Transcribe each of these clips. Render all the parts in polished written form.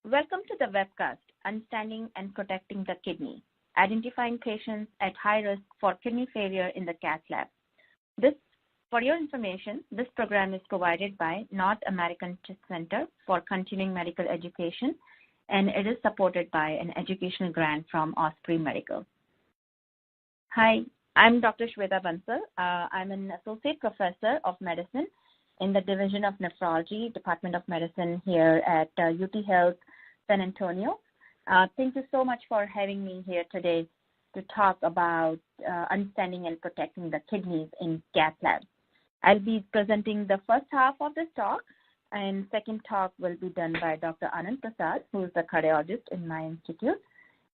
Welcome to the webcast, Understanding and Protecting the Kidney, Identifying Patients at High Risk for Kidney Failure in the Cath Lab. For your information, this program is provided by North American Center for Continuing Medical Education, and it is supported by an educational grant from Osprey Medical. Hi, I'm Dr. Shweta Bansal. I'm an Associate Professor of Medicine in the Division of Nephrology, Department of Medicine here at UT Health, San Antonio. Thank you so much for having me here today to talk about understanding and protecting the kidneys in Cath Lab. I'll be presenting the first half of this talk, and second talk will be done by Dr. Anand Prasad, who is the cardiologist in my institute.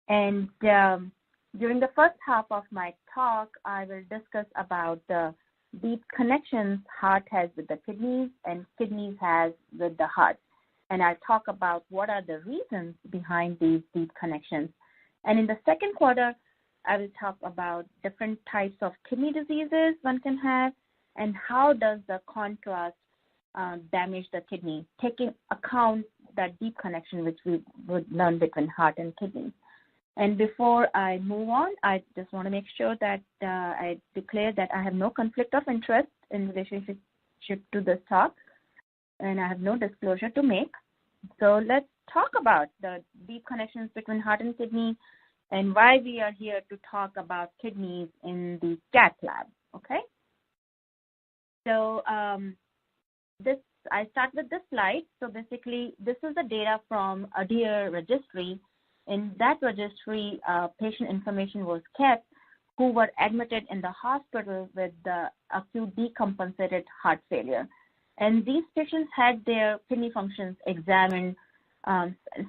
And during the first half of my talk, I will discuss about the deep connections heart has with the kidneys and kidneys has with the heart. And I'll talk about what are the reasons behind these deep connections. And in the second quarter, I will talk about different types of kidney diseases one can have and how does the contrast damage the kidney, taking account that deep connection which we would learn between heart and kidney. And before I move on, I just want to make sure that I declare that I have no conflict of interest in relationship to this talk, and I have no disclosure to make. So let's talk about the deep connections between heart and kidney and why we are here to talk about kidneys in the Cath Lab, okay? So I start with this slide. So basically, this is the data from a DEAR registry. In that registry, patient information was kept who were admitted in the hospital with the acute decompensated heart failure. And these patients had their kidney functions examined.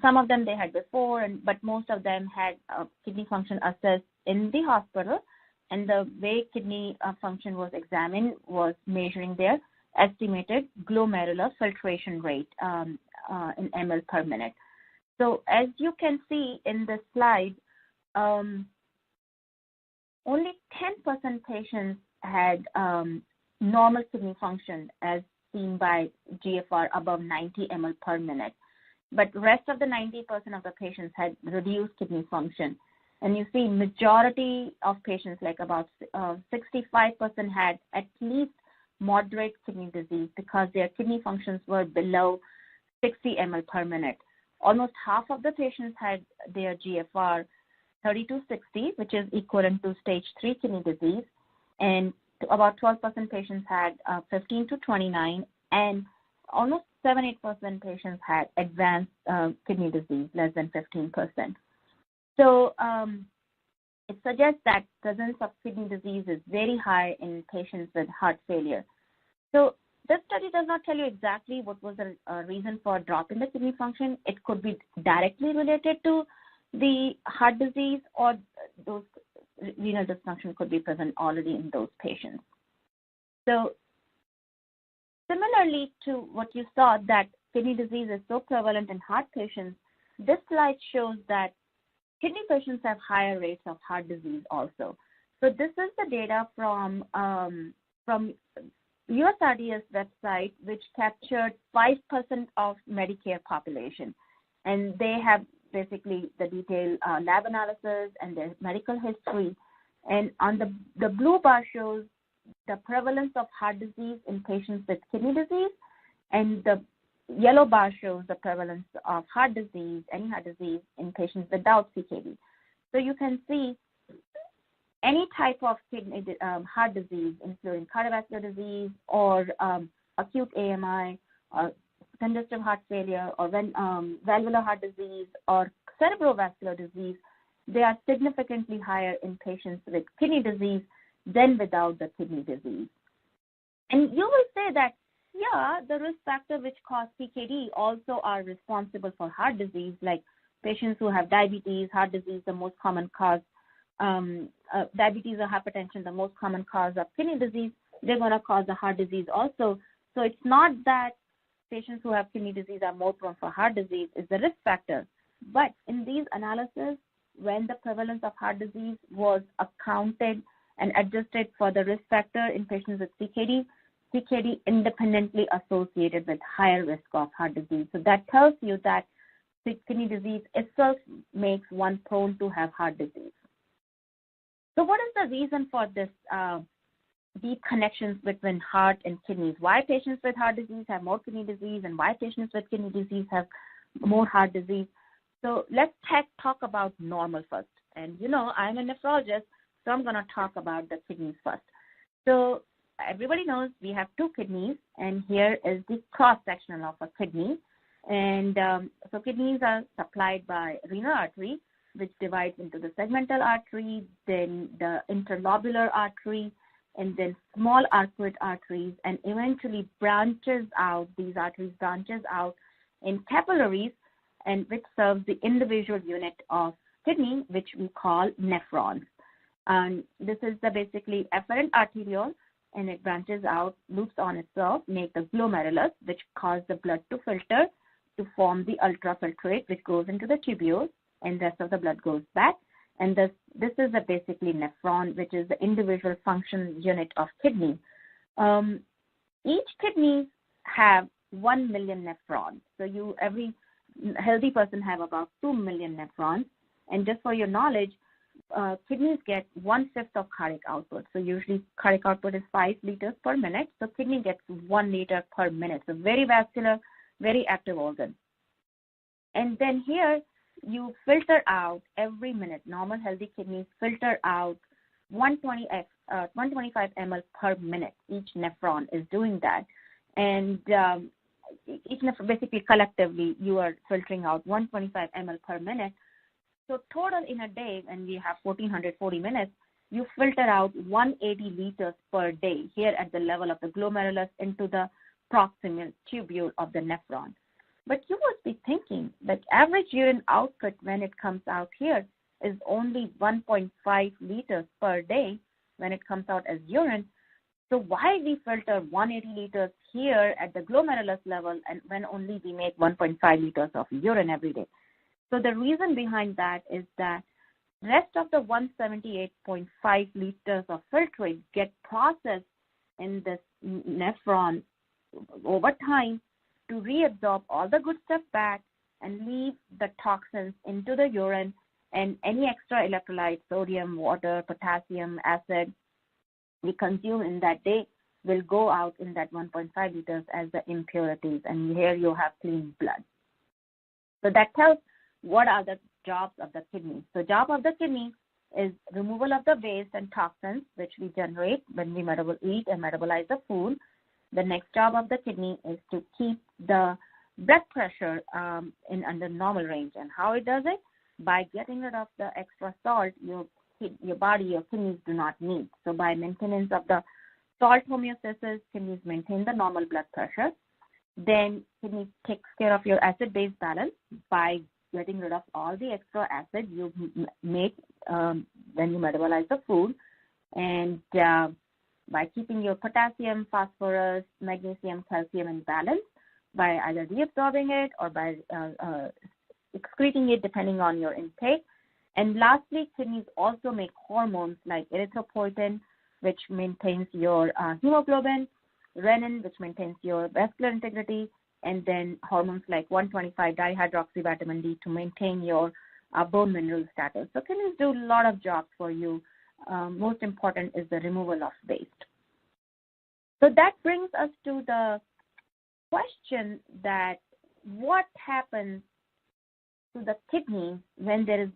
Some of them they had before, but most of them had kidney function assessed in the hospital. And the way kidney function was examined was measuring their estimated glomerular filtration rate in ml per minute. So as you can see in this slide, only 10% patients had normal kidney function as seen by GFR above 90 ml per minute. But rest of the 90% of the patients had reduced kidney function. And you see majority of patients, like about 65% had at least moderate kidney disease because their kidney functions were below 60 ml per minute. Almost half of the patients had their GFR 30 to 60, which is equivalent to stage 3 kidney disease. And about 12% patients had 15 to 29, and almost 7-8% patients had advanced kidney disease, less than 15%. So it suggests that presence of kidney disease is very high in patients with heart failure. So this study does not tell you exactly what was the reason for a drop in the kidney function. It could be directly related to the heart disease, or those renal dysfunction could be present already in those patients. So similarly to what you saw, that kidney disease is so prevalent in heart patients, this slide shows that kidney patients have higher rates of heart disease also. So this is the data from USRDS website, which captured 5% of Medicare population. And they have basically the detailed lab analysis and their medical history. And on the blue bar shows the prevalence of heart disease in patients with kidney disease, and the yellow bar shows the prevalence of heart disease, any heart disease, in patients without CKD. So you can see any type of kidney heart disease, including cardiovascular disease or acute AMI, or congestive heart failure, or valvular heart disease, or cerebrovascular disease, they are significantly higher in patients with kidney disease than without the kidney disease. And you will say that, yeah, the risk factors which cause CKD also are responsible for heart disease, like patients who have diabetes, heart disease, the most common cause, diabetes or hypertension, the most common cause of kidney disease, they're going to cause the heart disease also. So it's not that patients who have kidney disease are more prone for heart disease, it's the risk factor. But in these analyses, when the prevalence of heart disease was accounted and adjusted for the risk factor in patients with CKD independently associated with higher risk of heart disease. So that tells you that kidney disease itself makes one prone to have heart disease. So what is the reason for this deep connections between heart and kidneys? Why patients with heart disease have more kidney disease, and why patients with kidney disease have more heart disease? So let's talk about normal first. And I'm a nephrologist, so I'm going to talk about the kidneys first. So everybody knows we have two kidneys, and here is the cross-section of a kidney. And so kidneys are supplied by renal artery, which divides into the segmental artery, then the interlobular artery, and then small arcuate arteries, and eventually branches out. These arteries branches out in capillaries, and which serves the individual unit of kidney, which we call nephrons. And this is the basically efferent arteriole, and it branches out, loops on itself, make the glomerulus, which cause the blood to filter to form the ultrafiltrate, which goes into the tubules, and the rest of the blood goes back. And this is a basically nephron, which is the individual function unit of kidney. Each kidney have 1 million nephrons. So every healthy person have about 2 million nephrons. And just for your knowledge, kidneys get 1/5 of cardiac output. So usually cardiac output is 5 liters per minute. So kidney gets 1 liter per minute. So very vascular, very active organ. And then here you filter out every minute. Normal healthy kidneys filter out 125 ml per minute. Each nephron is doing that. And each nephron, basically collectively, you are filtering out 125 ml per minute. So total in a day, when we have 1440 minutes, you filter out 180 liters per day here at the level of the glomerulus into the proximal tubule of the nephron. But you must be thinking that average urine output when it comes out here is only 1.5 liters per day when it comes out as urine. So why we filter 180 liters here at the glomerulus level and when only we make 1.5 liters of urine every day? So the reason behind that is that rest of the 178.5 liters of filtrate get processed in this nephron over time to reabsorb all the good stuff back and leave the toxins into the urine, and any extra electrolytes, sodium, water, potassium, acid we consume in that day will go out in that 1.5 liters as the impurities, and here you have clean blood. So that tells what are the jobs of the kidney. So job of the kidney is removal of the waste and toxins, which we generate when we eat and metabolize the food. The next job of the kidney is to keep the blood pressure in under normal range. And how it does it? By getting rid of the extra salt your body, your kidneys do not need. So by maintenance of the salt homeostasis, kidneys maintain the normal blood pressure. Then kidney takes care of your acid-base balance by getting rid of all the extra acid you make when you metabolize the food. And by keeping your potassium, phosphorus, magnesium, calcium in balance, by either reabsorbing it or by excreting it depending on your intake. And lastly, kidneys also make hormones like erythropoietin, which maintains your hemoglobin, renin, which maintains your vascular integrity, and then hormones like 1,25-dihydroxyvitamin D to maintain your bone mineral status. So kidneys do a lot of jobs for you. Most important is the removal of waste. So that brings us to the question that what happens to the kidney when there is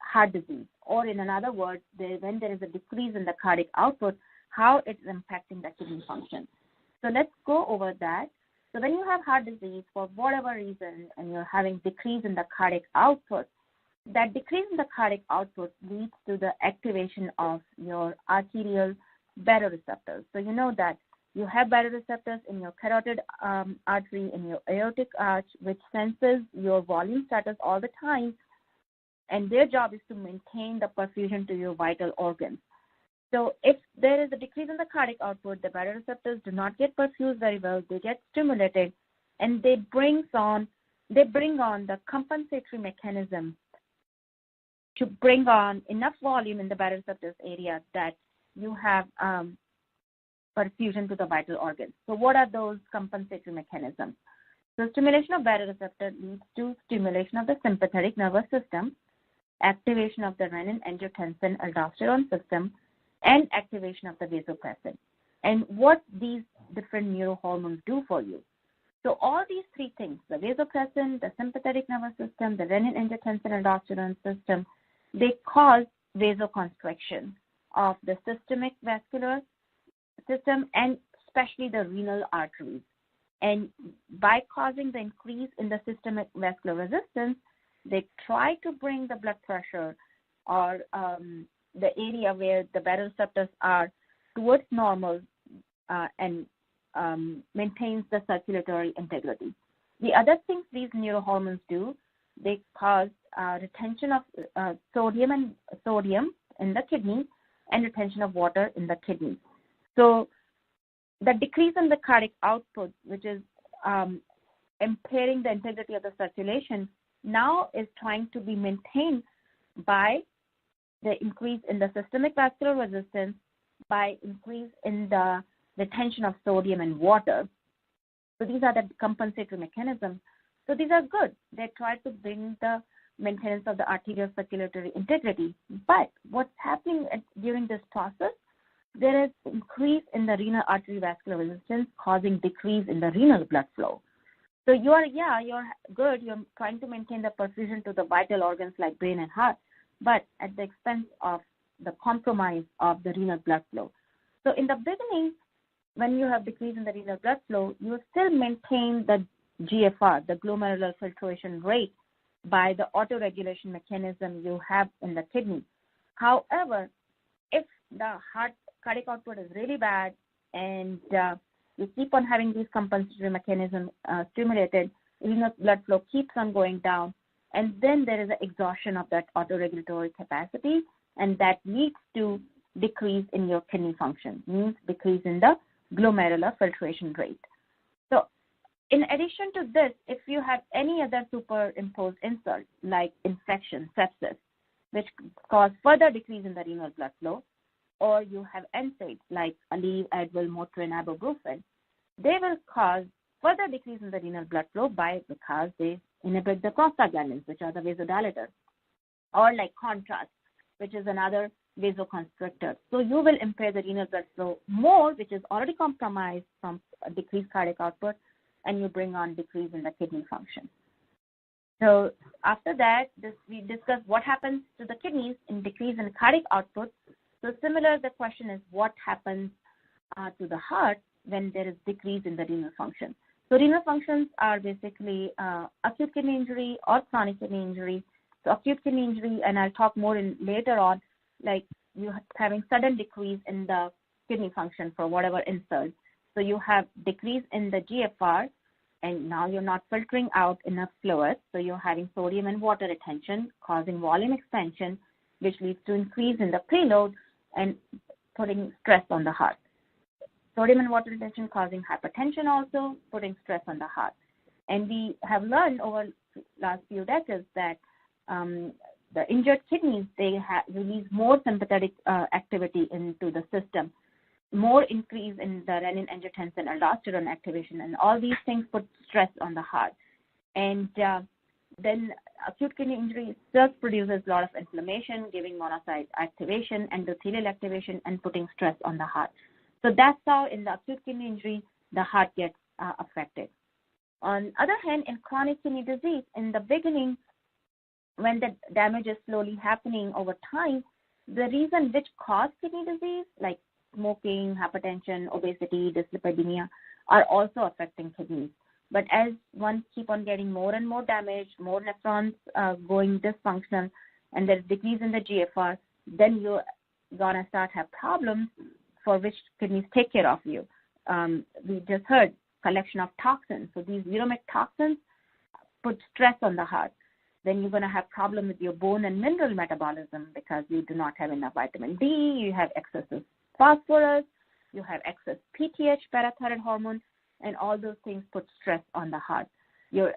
heart disease, or in another word, when there is a decrease in the cardiac output, how it's impacting the kidney function. So let's go over that. So when you have heart disease for whatever reason and you're having decrease in the cardiac output, that decrease in the cardiac output leads to the activation of your arterial baroreceptors. So you know that you have baroreceptors in your carotid artery, in your aortic arch, which senses your volume status all the time, and their job is to maintain the perfusion to your vital organs. So if there is a decrease in the cardiac output, the baroreceptors do not get perfused very well, they get stimulated, and they bring on the compensatory mechanism to bring on enough volume in the baroreceptors area that you have perfusion to the vital organs. So what are those compensatory mechanisms? So stimulation of baroreceptor leads to stimulation of the sympathetic nervous system, activation of the renin-angiotensin-aldosterone system, and activation of the vasopressin. And what these different neurohormones do for you. So all these three things, the vasopressin, the sympathetic nervous system, the renin-angiotensin-aldosterone system, they cause vasoconstriction of the systemic vascular system and especially the renal arteries. And by causing the increase in the systemic vascular resistance, they try to bring the blood pressure or the area where the baroreceptors are towards normal and maintains the circulatory integrity. The other things these neurohormones do, they cause retention of sodium in the kidney and retention of water in the kidney. So the decrease in the cardiac output, which is impairing the integrity of the circulation, now is trying to be maintained by the increase in the systemic vascular resistance, by increase in the retention of sodium and water. So these are the compensatory mechanisms. So these are good. They try to bring the maintenance of the arterial circulatory integrity. But what's happening during this process, there is increase in the renal artery vascular resistance causing decrease in the renal blood flow. So you're good. You're trying to maintain the perfusion to the vital organs like brain and heart, but at the expense of the compromise of the renal blood flow. So in the beginning, when you have decrease in the renal blood flow, you still maintain the GFR, the glomerular filtration rate, by the autoregulation mechanism you have in the kidney. However, if the cardiac output is really bad and you keep on having these compensatory mechanisms stimulated, renal blood flow keeps on going down, and then there is an exhaustion of that autoregulatory capacity, and that leads to decrease in your kidney function, means decrease in the glomerular filtration rate. So in addition to this, if you have any other superimposed insult like infection, sepsis, which cause further decrease in the renal blood flow, or you have NSAIDs like Aleve, Advil, Motrin, ibuprofen, they will cause further decrease in the renal blood flow because they inhibit the prostaglandins, which are the vasodilators, or like Contrast, which is another vasoconstrictor. So you will impair the renal blood flow more, which is already compromised from a decreased cardiac output, and you bring on decrease in the kidney function. So after that, we discussed what happens to the kidneys in decrease in cardiac output. So similar, the question is what happens to the heart when there is decrease in the renal function. So renal functions are basically acute kidney injury or chronic kidney injury. So acute kidney injury, and I'll talk more later on, like you having sudden decrease in the kidney function for whatever insult. So you have decrease in the GFR, and now you're not filtering out enough fluid. So you're having sodium and water retention, causing volume expansion, which leads to increase in the preload and putting stress on the heart. Sodium and water retention causing hypertension also, putting stress on the heart. And we have learned over the last few decades that the injured kidneys, they release more sympathetic activity into the system, more increase in the renin-angiotensin-aldosterone activation, and all these things put stress on the heart. And then acute kidney injury still produces a lot of inflammation, giving monocyte activation, endothelial activation, and putting stress on the heart. So that's how in the acute kidney injury, the heart gets affected. On the other hand, in chronic kidney disease, in the beginning, when the damage is slowly happening over time, the reason which cause kidney disease, like smoking, hypertension, obesity, dyslipidemia, are also affecting kidneys. But as one keep on getting more and more damage, more nephrons going dysfunctional, and there's decrease in the GFR, then you're gonna start have problems for which kidneys take care of you. We just heard collection of toxins. So these uremic toxins put stress on the heart. Then you're going to have problem with your bone and mineral metabolism because you do not have enough vitamin D, you have excessive phosphorus, you have excess PTH, parathyroid hormone, and all those things put stress on the heart. Your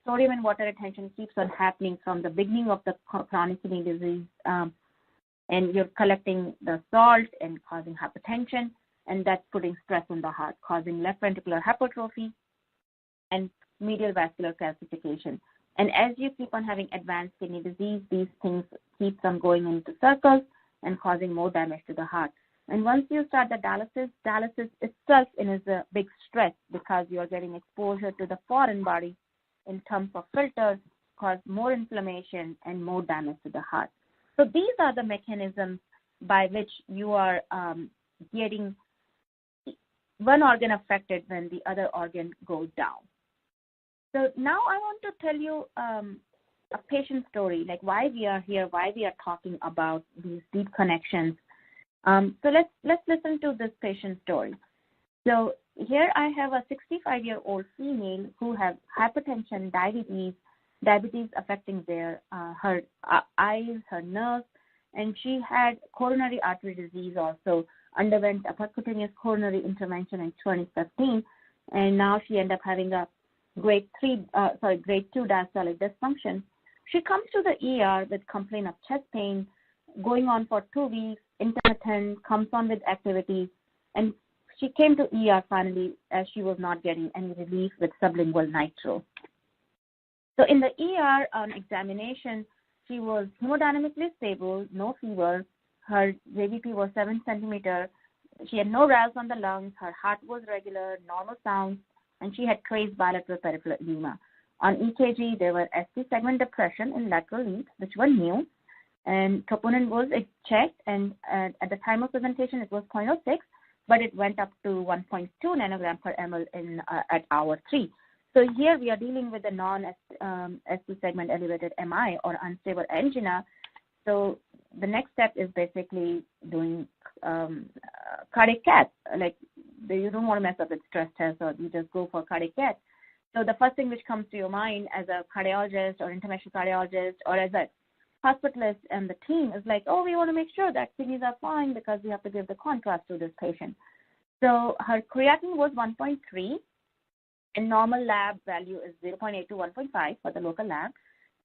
sodium and water retention keeps on happening from the beginning of the chronic kidney disease, and you're collecting the salt and causing hypertension, and that's putting stress on the heart, causing left ventricular hypertrophy and medial vascular calcification. And as you keep on having advanced kidney disease, these things keep on going into circles and causing more damage to the heart. And once you start the dialysis itself is a big stress because you are getting exposure to the foreign body in terms of filters, cause more inflammation and more damage to the heart. So these are the mechanisms by which you are getting one organ affected when the other organ goes down. So now I want to tell you a patient story, like why we are here, why we are talking about these deep connections. So let's listen to this patient story. So here I have a 65-year-old female who has hypertension, diabetes affecting her eyes, her nerves, and she had coronary artery disease also, underwent a percutaneous coronary intervention in 2015, and now she ended up having a grade 2 diastolic dysfunction. She comes to the ER with complaint of chest pain, going on for 2 weeks, intermittent, comes on with activities, and she came to ER finally as she was not getting any relief with sublingual nitro. So in the ER on examination, she was hemodynamically stable, no fever. Her JVP was 7 centimeter. She had no RAS on the lungs. Her heart was regular, normal sounds, and she had trace bilateral peripheral edema. On EKG, there were ST segment depression in lateral leads, which were new, and troponin was checked, and at the time of presentation, it was 0.06, but it went up to 1.2 nanogram per ml at hour 3. So here we are dealing with a non-ST segment elevated MI or unstable angina. So the next step is basically doing cardiac cath. Like you don't want to mess up with stress tests, or you just go for cardiac cath. So the first thing which comes to your mind as a cardiologist or interventional cardiologist or as a hospitalist and the team is like, oh, we want to make sure that kidneys are fine because we have to give the contrast to this patient. So her creatinine was 1.3. And normal lab value is 0.8 to 1.5 for the local lab.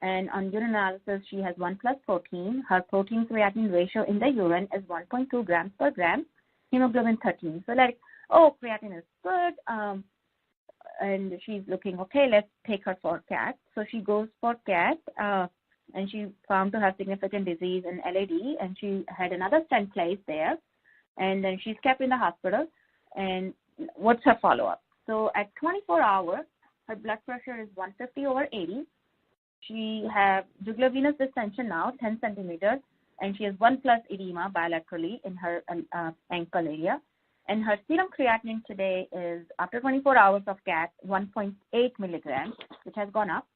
And on urine analysis, she has 1+ protein. Her protein creatinine ratio in the urine is 1.2 grams per gram, hemoglobin 13. So like, oh, creatinine is good. And she's looking, okay, let's take her for Cath. So she goes for Cath, and she found to have significant disease in LAD, and she had another stent placed there. And then she's kept in the hospital. And what's her follow-up? So at 24 hours, her blood pressure is 150/80. She has jugular venous distension now, 10 centimeters, and she has 1+ edema bilaterally in her ankle area. And her serum creatinine today is, after 24 hours of Cath, 1.8 milligrams, which has gone up.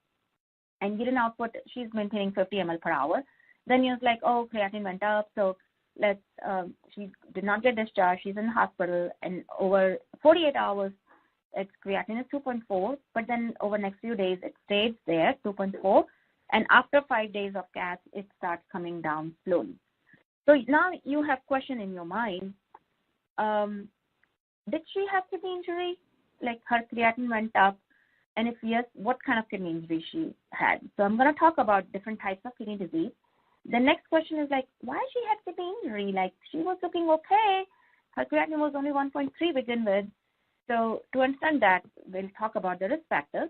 And urine output, she's maintaining 50 ml per hour. Then you're like, oh, creatinine went up, so she did not get discharged. She's in the hospital, and over 48 hours, its creatinine is 2.4, but then over the next few days, it stayed there, 2.4, and after 5 days of Cath, it starts coming down slowly. So now you have question in your mind, did she have kidney injury? Like her creatinine went up, and if yes, what kind of kidney injury she had? So I'm going to talk about different types of kidney disease. The next question is like, why she had kidney injury? Like she was looking okay. Her creatinine was only 1.3 begin with. So to understand that, we'll talk about the risk factors.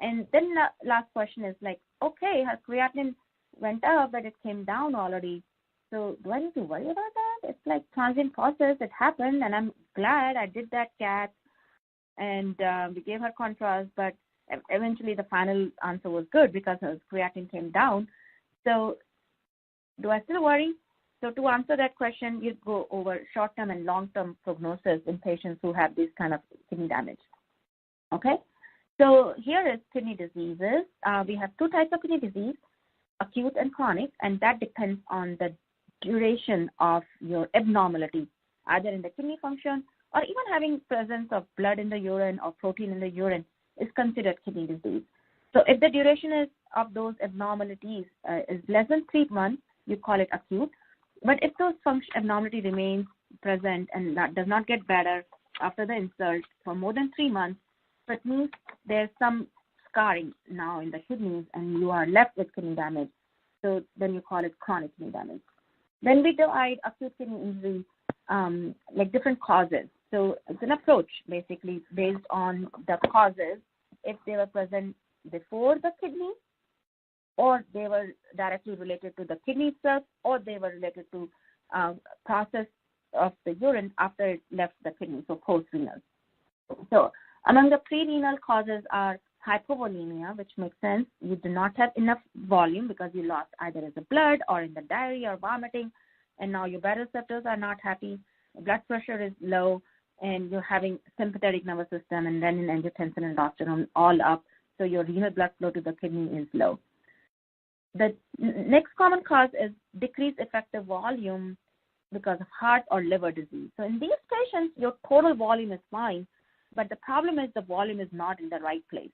And then the last question is like, okay, her creatinine went up, but it came down already. So do I need to worry about that? It's like transient process. It happened, and I'm glad I did that Cath, and we gave her contrast, but eventually the final answer was good because her creatinine came down. So do I still worry? So to answer that question, you'd go over short-term and long-term prognosis in patients who have this kind of kidney damage. Okay? So here is kidney diseases. We have 2 types of kidney disease, acute and chronic, and that depends on the duration of your abnormality, either in the kidney function or even having presence of blood in the urine or protein in the urine is considered kidney disease. So if the duration is of those abnormalities is less than 3 months, you call it acute. But if those abnormality remains present and does not get better after the insult for more than 3 months, so it means there's some scarring now in the kidneys and you are left with kidney damage. So then you call it chronic kidney damage. Then we divide acute kidney injury like different causes. So it's an approach basically based on the causes if they were present before the kidney, or they were directly related to the kidney itself, or they were related to process of the urine after it left the kidney, so post-renal. So among the pre-renal causes are hypovolemia, which makes sense. You do not have enough volume because you lost either as a blood or in the diarrhea or vomiting, and now your baroreceptors are not happy, blood pressure is low, and you're having sympathetic nervous system and renin, angiotensin, and aldosterone all up, so your renal blood flow to the kidney is low. The next common cause is decreased effective volume because of heart or liver disease. So in these patients, your total volume is fine, but the problem is the volume is not in the right place.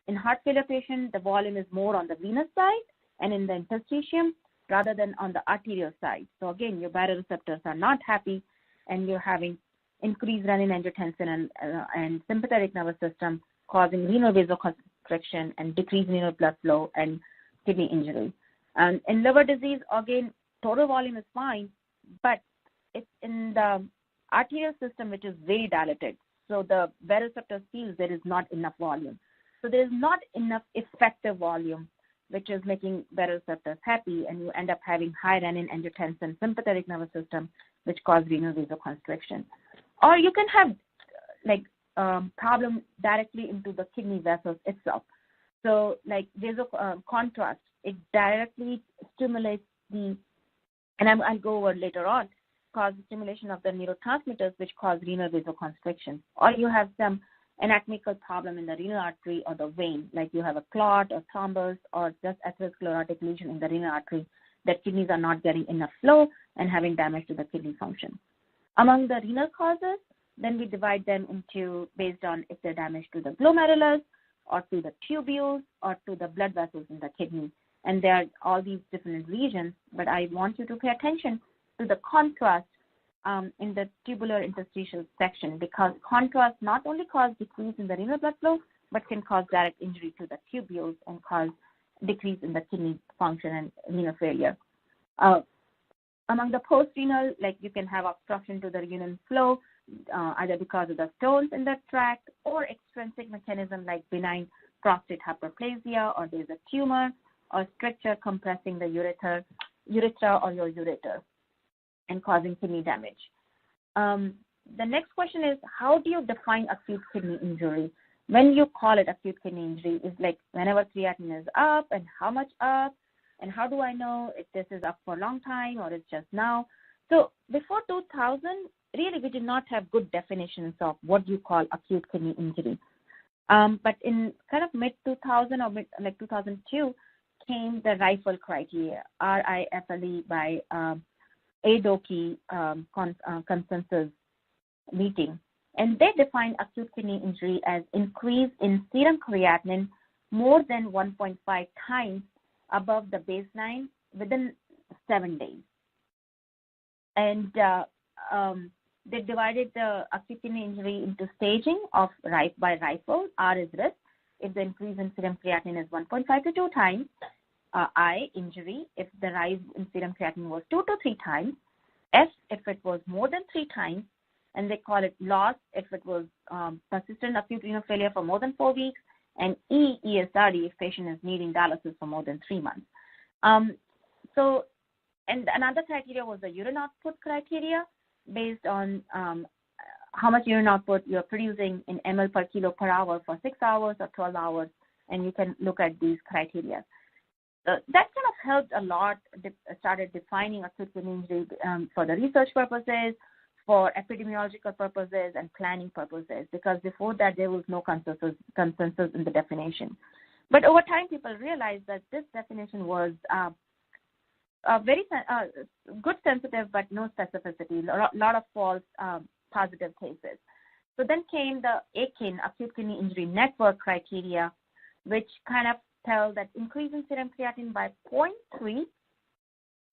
In heart failure patient, the volume is more on the venous side and in the interstitium rather than on the arterial side. So again, your baroreceptors are not happy, and you're having increased renin, angiotensin, and sympathetic nervous system, causing renal vasoconstriction and decreased renal blood flow and kidney injury. And in liver disease, again, total volume is fine, but it's in the arterial system, which is very dilated. So the baroreceptor feels there is not enough volume. So there is not enough effective volume, which is making baroreceptors happy, and you end up having high renin, angiotensin, sympathetic nervous system, which cause renal vasoconstriction. Or you can have problem directly into the kidney vessels itself. So like contrast, it directly stimulates and I'll go over later on, cause stimulation of the neurotransmitters, which cause renal vasoconstriction. Or you have some anatomical problem in the renal artery or the vein, like you have a clot or thrombus or just atherosclerotic lesion in the renal artery, that kidneys are not getting enough flow and having damage to the kidney function. Among the renal causes, then we divide them into based on if they're damaged to the glomerulus or to the tubules or to the blood vessels in the kidney. And there are all these different regions, but I want you to pay attention to the contrast in the tubular interstitial section, because contrast not only causes decrease in the renal blood flow, but can cause direct injury to the tubules and cause decrease in the kidney function and renal failure. Among the post-renal, like you can have obstruction to the urine flow, either because of the stones in the tract or extrinsic mechanism like benign prostate hyperplasia, or there's a tumor or stricture compressing the urethra or your ureter and causing kidney damage. The next question is, how do you define acute kidney injury? When you call it acute kidney injury, is like whenever creatinine is up, and how much up, and how do I know if this is up for a long time or it's just now? So before 2000, really we did not have good definitions of what you call acute kidney injury. But in kind of mid-2000 or like 2002 came the RIFLE criteria, RIFLE by ADOKI consensus meeting. And they define acute kidney injury as increase in serum creatinine more than 1.5 times above the baseline within 7 days. And they divided the acute kidney injury into staging of by RIFLE. R is risk, if the increase in serum creatinine is 1.5 to 2 times. I, injury, if the rise in serum creatinine was 2 to 3 times. F, if it was more than 3 times. And they call it loss if it was persistent acute renal failure for more than 4 weeks. And E, ESRD, if patient is needing dialysis for more than 3 months. And another criteria was the urine output criteria, based on how much urine output you're producing in ml per kilo per hour for 6 hours or 12 hours, and you can look at these criteria. That kind of helped a lot, started defining acute kidney injury for the research purposes, for epidemiological purposes, and planning purposes, because before that there was no consensus in the definition. But over time, people realized that this definition was very good sensitive, but no specificity, a lot of false positive cases. So then came the AKIN, Acute Kidney Injury Network criteria, which kind of tell that increase in serum creatinine by 0.3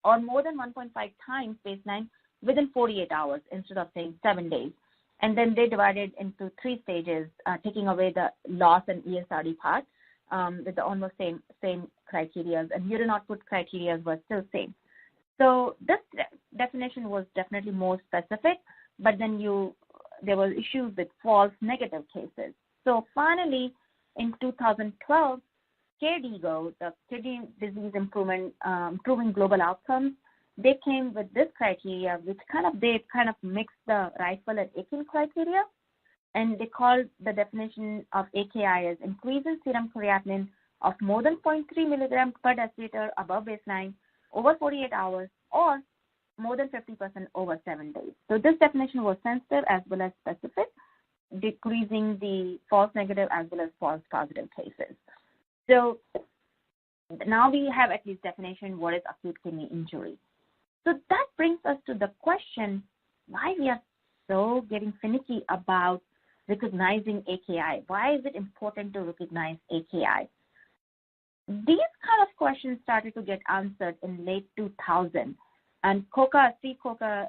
or more than 1.5 times baseline within 48 hours instead of saying 7 days. And then they divided into 3 stages, taking away the loss and ESRD part with the almost same criteria, and urine output criteria were still same. So this definition was definitely more specific, but then there were issues with false negative cases. So finally, in 2012, KDIGO, the Kidney Disease Improving Global Outcomes, they came with this criteria, which they mixed the Reifel and Aiken criteria, and they called the definition of AKI as increase in serum creatinine of more than 0.3 milligrams per deciliter above baseline over 48 hours, or more than 50% over 7 days. So this definition was sensitive as well as specific, decreasing the false negative as well as false positive cases. So now we have at least definition what is acute kidney injury. So that brings us to the question why we are so getting finicky about recognizing AKI. Why is it important to recognize AKI? These kind of questions started to get answered in late 2000. And Steve Coca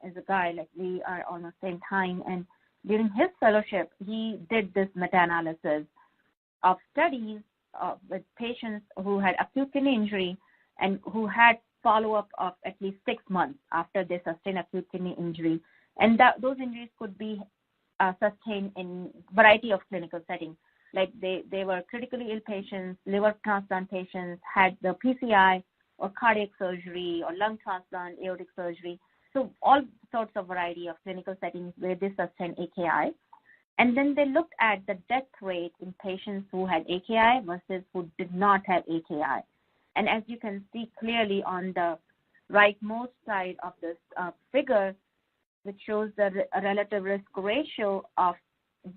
is a guy, like we are almost same time, and during his fellowship, he did this meta-analysis of studies with patients who had acute kidney injury and who had follow-up of at least 6 months after they sustained acute kidney injury. And those injuries could be sustained in variety of clinical settings. Like they were critically ill patients, liver transplant patients, had the PCI or cardiac surgery or lung transplant, aortic surgery. So all sorts of variety of clinical settings where they sustained AKI. And then they looked at the death rate in patients who had AKI versus who did not have AKI. And as you can see clearly on the rightmost side of this figure, which shows the relative risk ratio of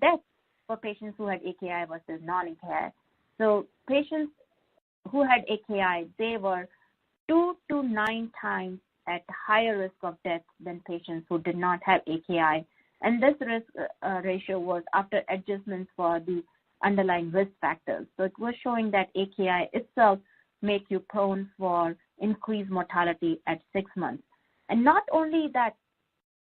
death for patients who had AKI versus non-AKI. So patients who had AKI, they were 2 to 9 times at higher risk of death than patients who did not have AKI. And this risk ratio was after adjustments for the underlying risk factors. So it was showing that AKI itself make you prone for increased mortality at 6 months. And not only that,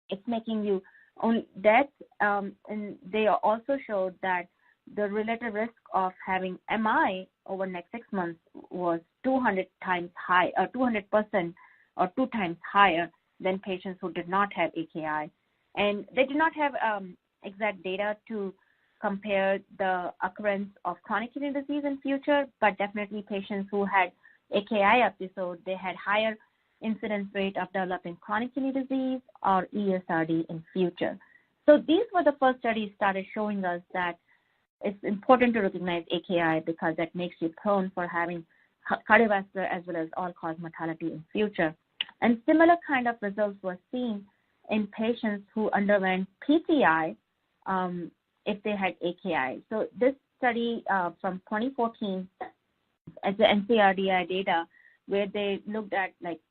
it's making you only death, and they also showed that the relative risk of having MI over next 6 months was 200% or 2 times higher than patients who did not have AKI. And they did not have exact data to compare the occurrence of chronic kidney disease in future, but definitely patients who had AKI episode, they had higher incidence rate of developing chronic kidney disease or ESRD in future. So these were the first studies started showing us that it's important to recognize AKI because that makes you prone for having cardiovascular as well as all-cause mortality in future. And similar kind of results were seen in patients who underwent PCI if they had AKI. So this study from 2014 as the NCRDI data, where they looked at like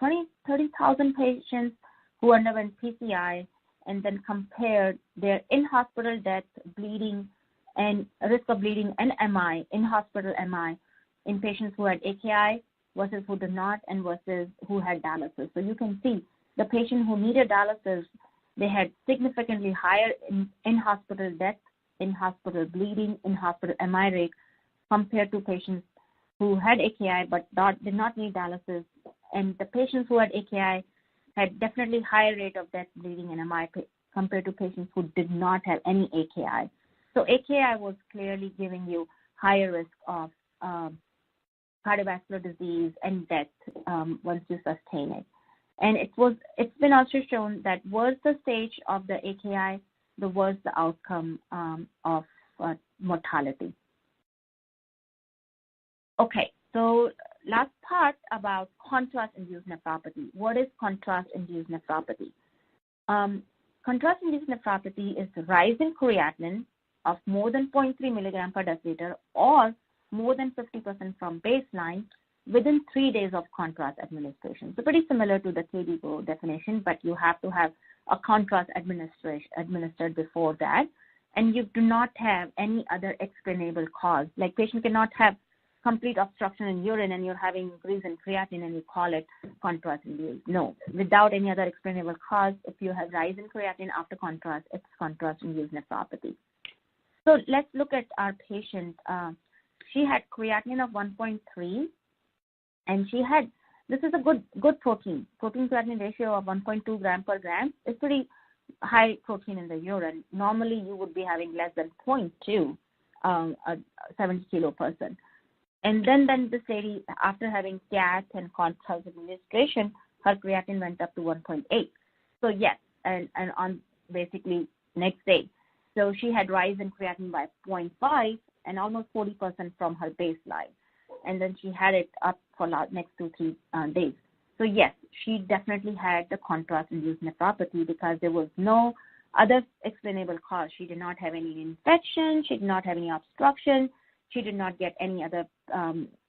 30,000 patients who underwent PCI and then compared their in-hospital death, bleeding, and risk of bleeding and MI, in-hospital MI, in patients who had AKI versus who did not and versus who had dialysis. So you can see the patient who needed dialysis, they had significantly higher in-hospital death, in-hospital bleeding, in-hospital MI rate compared to patients who had AKI but did not need dialysis. And the patients who had AKI had definitely higher rate of death, bleeding, and MI compared to patients who did not have any AKI. So AKI was clearly giving you higher risk of cardiovascular disease and death once you sustain it. And it's been also shown that worse the stage of the AKI, the worse the outcome of mortality. Okay, so last part about contrast-induced nephropathy. What is contrast-induced nephropathy? Contrast-induced nephropathy is the rise in creatinine of more than 0.3 milligram per deciliter or more than 50% from baseline within 3 days of contrast administration. So pretty similar to the KDIGO definition, but you have to have a contrast administered before that, and you do not have any other explainable cause. Like patient cannot have complete obstruction in urine and you're having increase in creatinine and you call it contrast-induced. No, without any other explainable cause, if you have rise in creatinine after contrast, it's contrast-induced nephropathy. So let's look at our patient. She had creatinine of 1.3, and she had, this is a good protein creatinine ratio of 1.2 gram per gram. It's pretty high protein in the urine. Normally you would be having less than 0.2. a 70-kilo person. And then this lady, after having Cath and contrast administration, her creatinine went up to 1.8. So yes, and on basically next day. So she had rise in creatinine by 0.5 and almost 40% from her baseline. And then she had it up for next 2-3 days. So yes, she definitely had the contrast-induced nephropathy because there was no other explainable cause. She did not have any infection. She did not have any obstruction. She did not get any other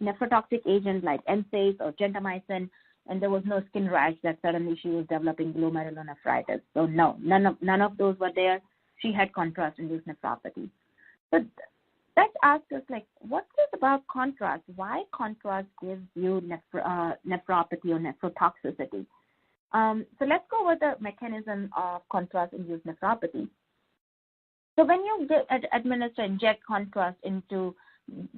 nephrotoxic agent like NSAIDs or gentamicin, and there was no skin rash that suddenly she was developing glomerulonephritis. So no, none of those were there. She had contrast-induced nephropathy. So that asks us, like, what's this about contrast? Why contrast gives you nephropathy or nephrotoxicity? So let's go over the mechanism of contrast-induced nephropathy. So when you inject contrast into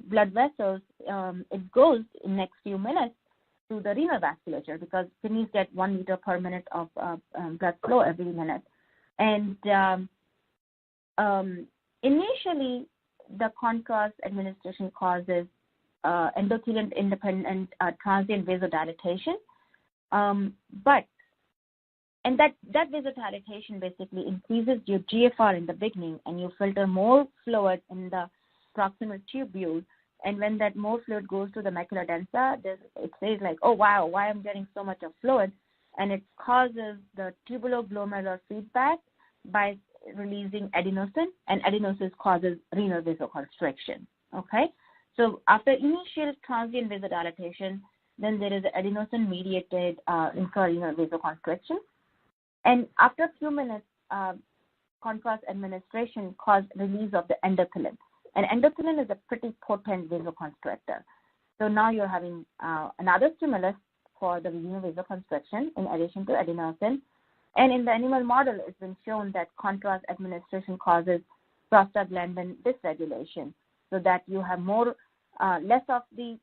blood vessels, it goes in next few minutes to the renal vasculature because kidneys get 1 liter per minute of blood flow every minute. And initially, the contrast administration causes endothelium-independent transient vasodilatation, and that vasodilatation basically increases your GFR in the beginning, and you filter more fluid in the proximal tubule. And when that more fluid goes to the macula densa, it says like, oh wow, why I'm getting so much of fluid, and it causes the tubuloglomerular feedback by releasing adenosine, and adenosis causes renal vasoconstriction. Okay, so after initial transient vasodilatation, then there is adenosine-mediated intrarenal vasoconstriction, and after a few minutes, contrast administration caused release of the endothelin, and endothelin is a pretty potent vasoconstrictor. So now you're having another stimulus for the renal vasoconstriction in addition to adenosine. And in the animal model, it's been shown that contrast administration causes prostaglandin dysregulation, so that you have less of the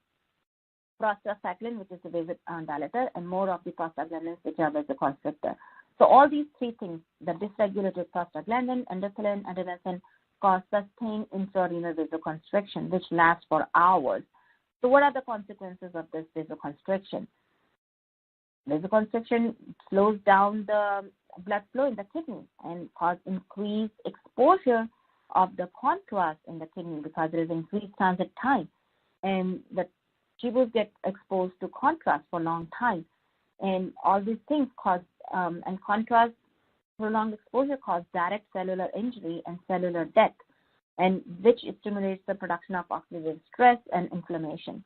prostacyclin, which is the vasodilator, and more of the prostaglandins, which are vasoconstrictor. So all these three things, the dysregulated prostaglandin, endothelin, adenosine, cause sustained intrarenal vasoconstriction, which lasts for hours. So what are the consequences of this vasoconstriction? Vasoconstriction slows down the blood flow in the kidney and cause increased exposure of the contrast in the kidney because there is increased transit time, and the tubules get exposed to contrast for a long time. And all these things cause, and contrast prolonged exposure cause direct cellular injury and cellular death, and which stimulates the production of oxidative stress and inflammation.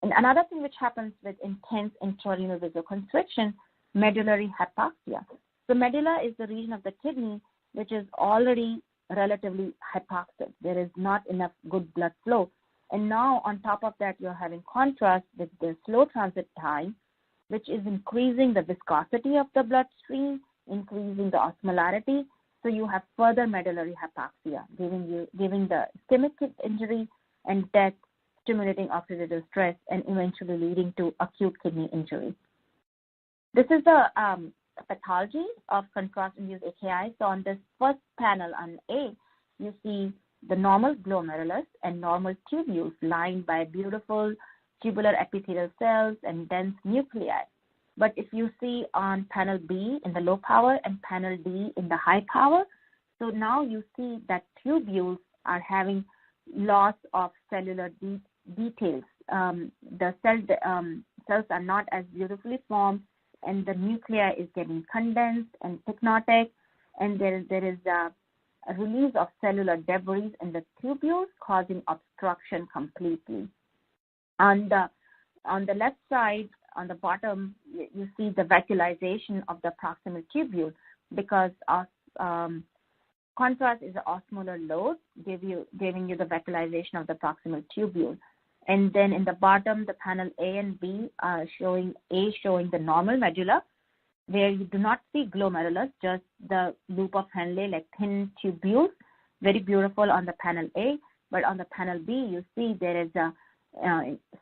And another thing which happens with intense intrarenal vasoconstriction, medullary hypoxia. So medulla is the region of the kidney which is already relatively hypoxic. There is not enough good blood flow. And now on top of that, you're having contrast with the slow transit time, which is increasing the viscosity of the bloodstream, increasing the osmolarity. So you have further medullary hypoxia, giving the ischemic injury and death, stimulating oxidative stress, and eventually leading to acute kidney injury. This is the pathology of contrast-induced AKI. So on this first panel on A, you see the normal glomerulus and normal tubules lined by beautiful tubular epithelial cells and dense nuclei. But if you see on panel B in the low power and panel D in the high power, so now you see that tubules are having loss of cellular details. The cells are not as beautifully formed, and the nuclei is getting condensed and pycnotic, and there is a release of cellular debris in the tubules, causing obstruction completely. On the left side, on the bottom, you see the vacuolization of the proximal tubule because of contrast is an osmolar load, giving you the vacuolization of the proximal tubule. And then in the bottom, the panel A and B are showing the normal medulla, where you do not see glomerulus, just the loop of Henle, like thin tubules, very beautiful on the panel A. But on the panel B, you see there is a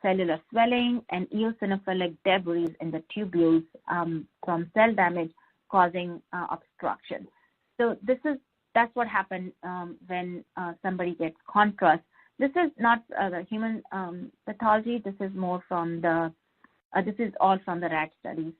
cellular swelling and eosinophilic debris in the tubules from cell damage causing obstruction. So this is that's what happened when somebody gets contrast. This is not the human pathology. This is more from the, this is all from the rat studies.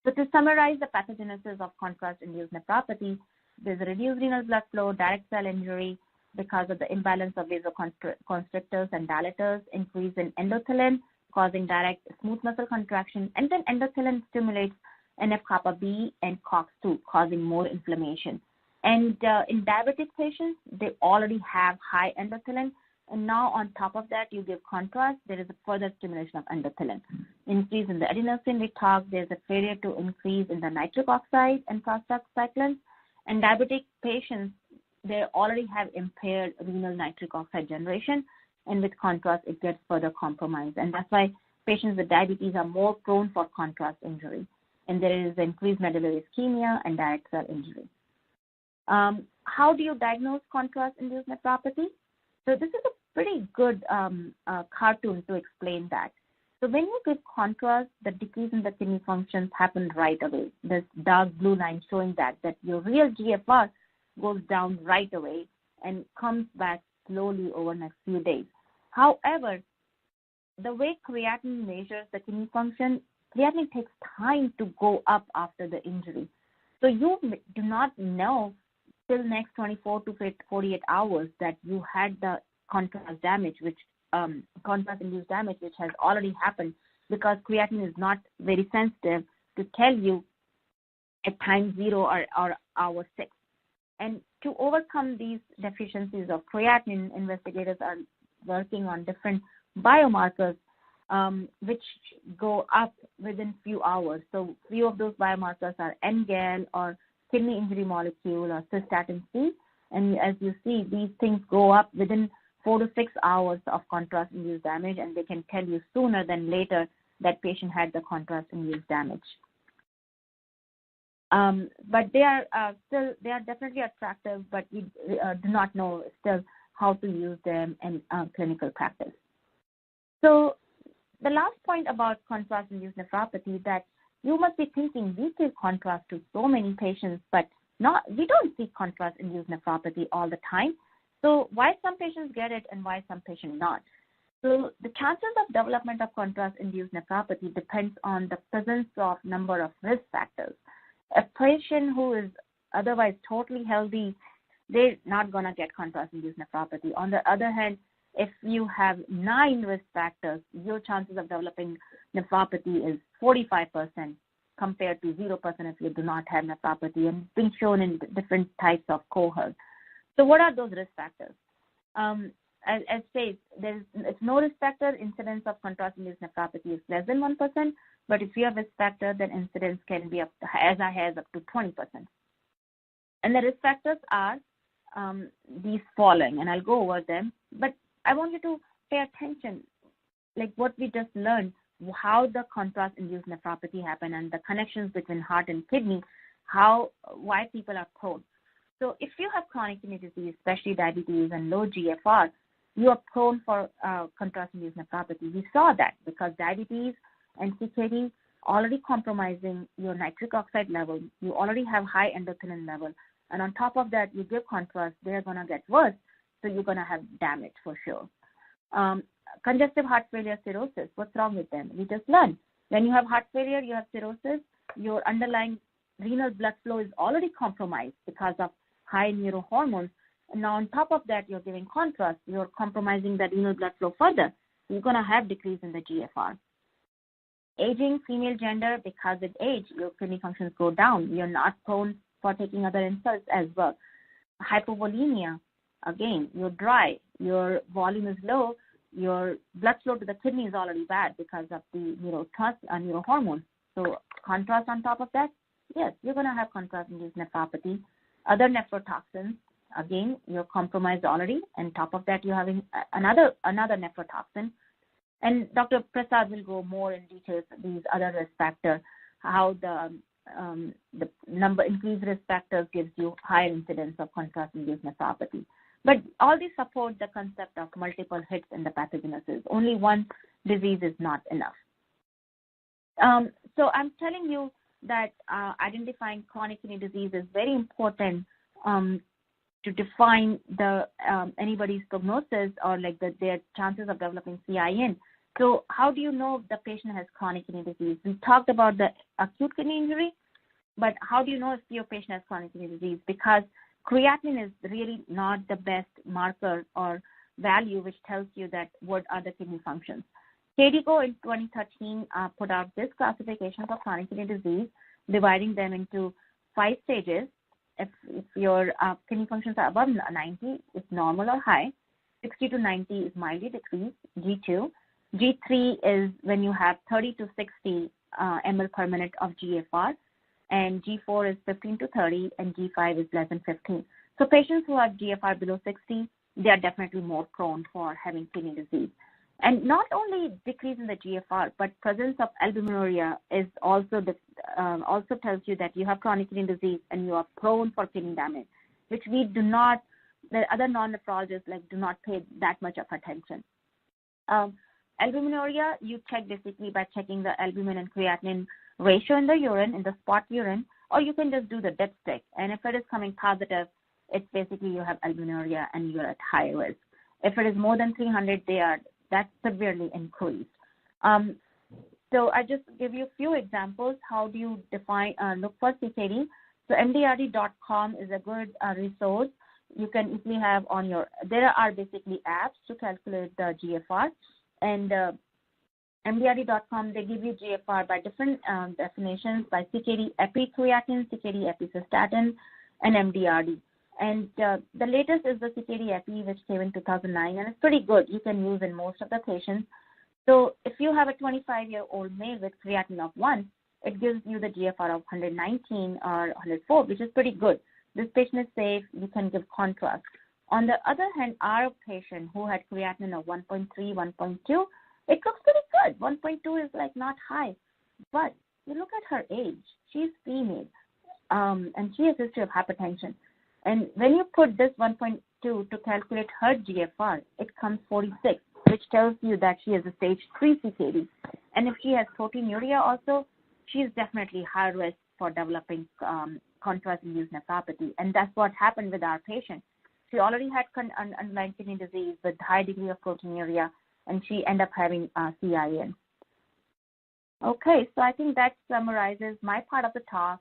So to summarize the pathogenesis of contrast-induced nephropathy, there's a reduced renal blood flow, direct cell injury because of the imbalance of vasoconstrictors and dilators, increase in endothelin, causing direct smooth muscle contraction, and then endothelin stimulates NF-kappa B and COX-2, causing more inflammation. And in diabetic patients, they already have high endothelin, and now on top of that, you give contrast, there is a further stimulation of endothelin. Increase in the adenosine detox, there's a failure to increase in the nitric oxide and prostacyclins. And diabetic patients, they already have impaired renal nitric oxide generation, and with contrast, it gets further compromised. And that's why patients with diabetes are more prone for contrast injury. And there is increased medullary ischemia and direct cell injury. How do you diagnose contrast-induced nephropathy? So this is a pretty good cartoon to explain that. So when you give contrast, the decrease in the kidney functions happens right away. This dark blue line showing that your real GFR goes down right away and comes back slowly over the next few days. However, the way creatinine measures the kidney function, creatinine takes time to go up after the injury. So you do not know till next 24 to 48 hours that you had the contrast damage, which contrast-induced damage, which has already happened, because creatinine is not very sensitive to tell you at time 0 or hour 6. And to overcome these deficiencies of creatinine, investigators are working on different biomarkers which go up within few hours. So few of those biomarkers are NGAL or kidney injury molecule or cystatin C. And as you see, these things go up within 4 to 6 hours of contrast-induced damage, and they can tell you sooner than later that patient had the contrast-induced damage. But they are definitely attractive, but we do not know still how to use them in clinical practice. So the last point about contrast-induced nephropathy, that you must be thinking we give contrast to so many patients, but we don't see contrast-induced nephropathy all the time. So why some patients get it and why some patients not? So the chances of development of contrast-induced nephropathy depends on the presence of number of risk factors. A patient who is otherwise totally healthy, they're not going to get contrast-induced nephropathy. On the other hand, if you have 9 risk factors, your chances of developing nephropathy is 45% compared to 0% if you do not have nephropathy, and been shown in different types of cohorts. So what are those risk factors? As stated, it's no risk factor, incidence of contrast-induced nephropathy is less than 1%, but if you have risk factor, then incidence can be up to 20%. And the risk factors are these following, and I'll go over them, but I want you to pay attention, like what we just learned, how the contrast-induced nephropathy happen and the connections between heart and kidney, why people are prone. So if you have chronic kidney disease, especially diabetes and low GFR, you are prone for contrast-induced nephropathy. We saw that because diabetes and CKD already compromising your nitric oxide level. You already have high endothelin level. And on top of that, you give contrast, they're going to get worse. So you're going to have damage for sure. Congestive heart failure, cirrhosis, what's wrong with them? We just learned. When you have heart failure, you have cirrhosis, your underlying renal blood flow is already compromised because of high neurohormones. And now on top of that, you're giving contrast, you're compromising the renal blood flow further. You're going to have decrease in the GFR. Aging, female gender, because with age, your kidney functions go down. You're not prone for taking other insults as well. Hypovolemia, again, you're dry, your volume is low, your blood flow to the kidney is already bad because of the neurohormones. So contrast on top of that, yes, you're going to have contrast-induced nephropathy. Other nephrotoxins, again, you're compromised already, and top of that, you're having another nephrotoxin. And Dr. Prasad will go more in details these other risk factors, how the increased risk factors gives you higher incidence of contrast-induced nephropathy. But all these support the concept of multiple hits in the pathogenesis. Only one disease is not enough. So I'm telling you that identifying chronic kidney disease is very important to define anybody's prognosis or like their chances of developing CIN. So how do you know if the patient has chronic kidney disease? We talked about the acute kidney injury, but how do you know if your patient has chronic kidney disease? Because creatinine is really not the best marker or value which tells you that what are the kidney functions. KDIGO in 2013 put out this classification for chronic kidney disease, dividing them into 5 stages. If your kidney functions are above 90, it's normal or high. 60 to 90 is mildly decreased, G2. G3 is when you have 30 to 60 ml per minute of GFR, and G4 is 15 to 30, and G5 is less than 15. So patients who have GFR below 60, they are definitely more prone for having kidney disease. And not only decrease in the GFR, but presence of albuminuria is also tells you that you have chronic kidney disease and you are prone for kidney damage, which we do not, the other non-nephrologists do not pay that much of attention. Albuminuria, you check basically by checking the albumin and creatinine ratio in the urine, in the spot urine, or you can just do the dipstick. And if it is coming positive, it's basically you have albuminuria and you're at high risk. If it is more than 300, that's severely increased. So I just give you a few examples. How do you define, look for CKD? So MDRD.com is a good resource. You can easily have on there are basically apps to calculate the GFR. And MDRD.com, they give you GFR by different definitions, by CKD epicreatinine, CKD epicystatin, and MDRD. And the latest is the CKD epi, which came in 2009, and it's pretty good. You can use in most of the patients. So if you have a 25-year-old male with creatinine of 1, it gives you the GFR of 119 or 104, which is pretty good. This patient is safe. You can give contrast. On the other hand, our patient who had creatinine of 1.3, 1.2, it looks pretty good. 1.2 is not high. But you look at her age. She's female, and she has a history of hypertension. And when you put this 1.2 to calculate her GFR, it comes 46, which tells you that she has a stage 3 CKD. And if she has proteinuria also, she is definitely high risk for developing contrast-induced nephropathy. And that's what happened with our patient. She already had underlying kidney disease with high degree of proteinuria, and she ended up having CIN. Okay, so I think that summarizes my part of the talk.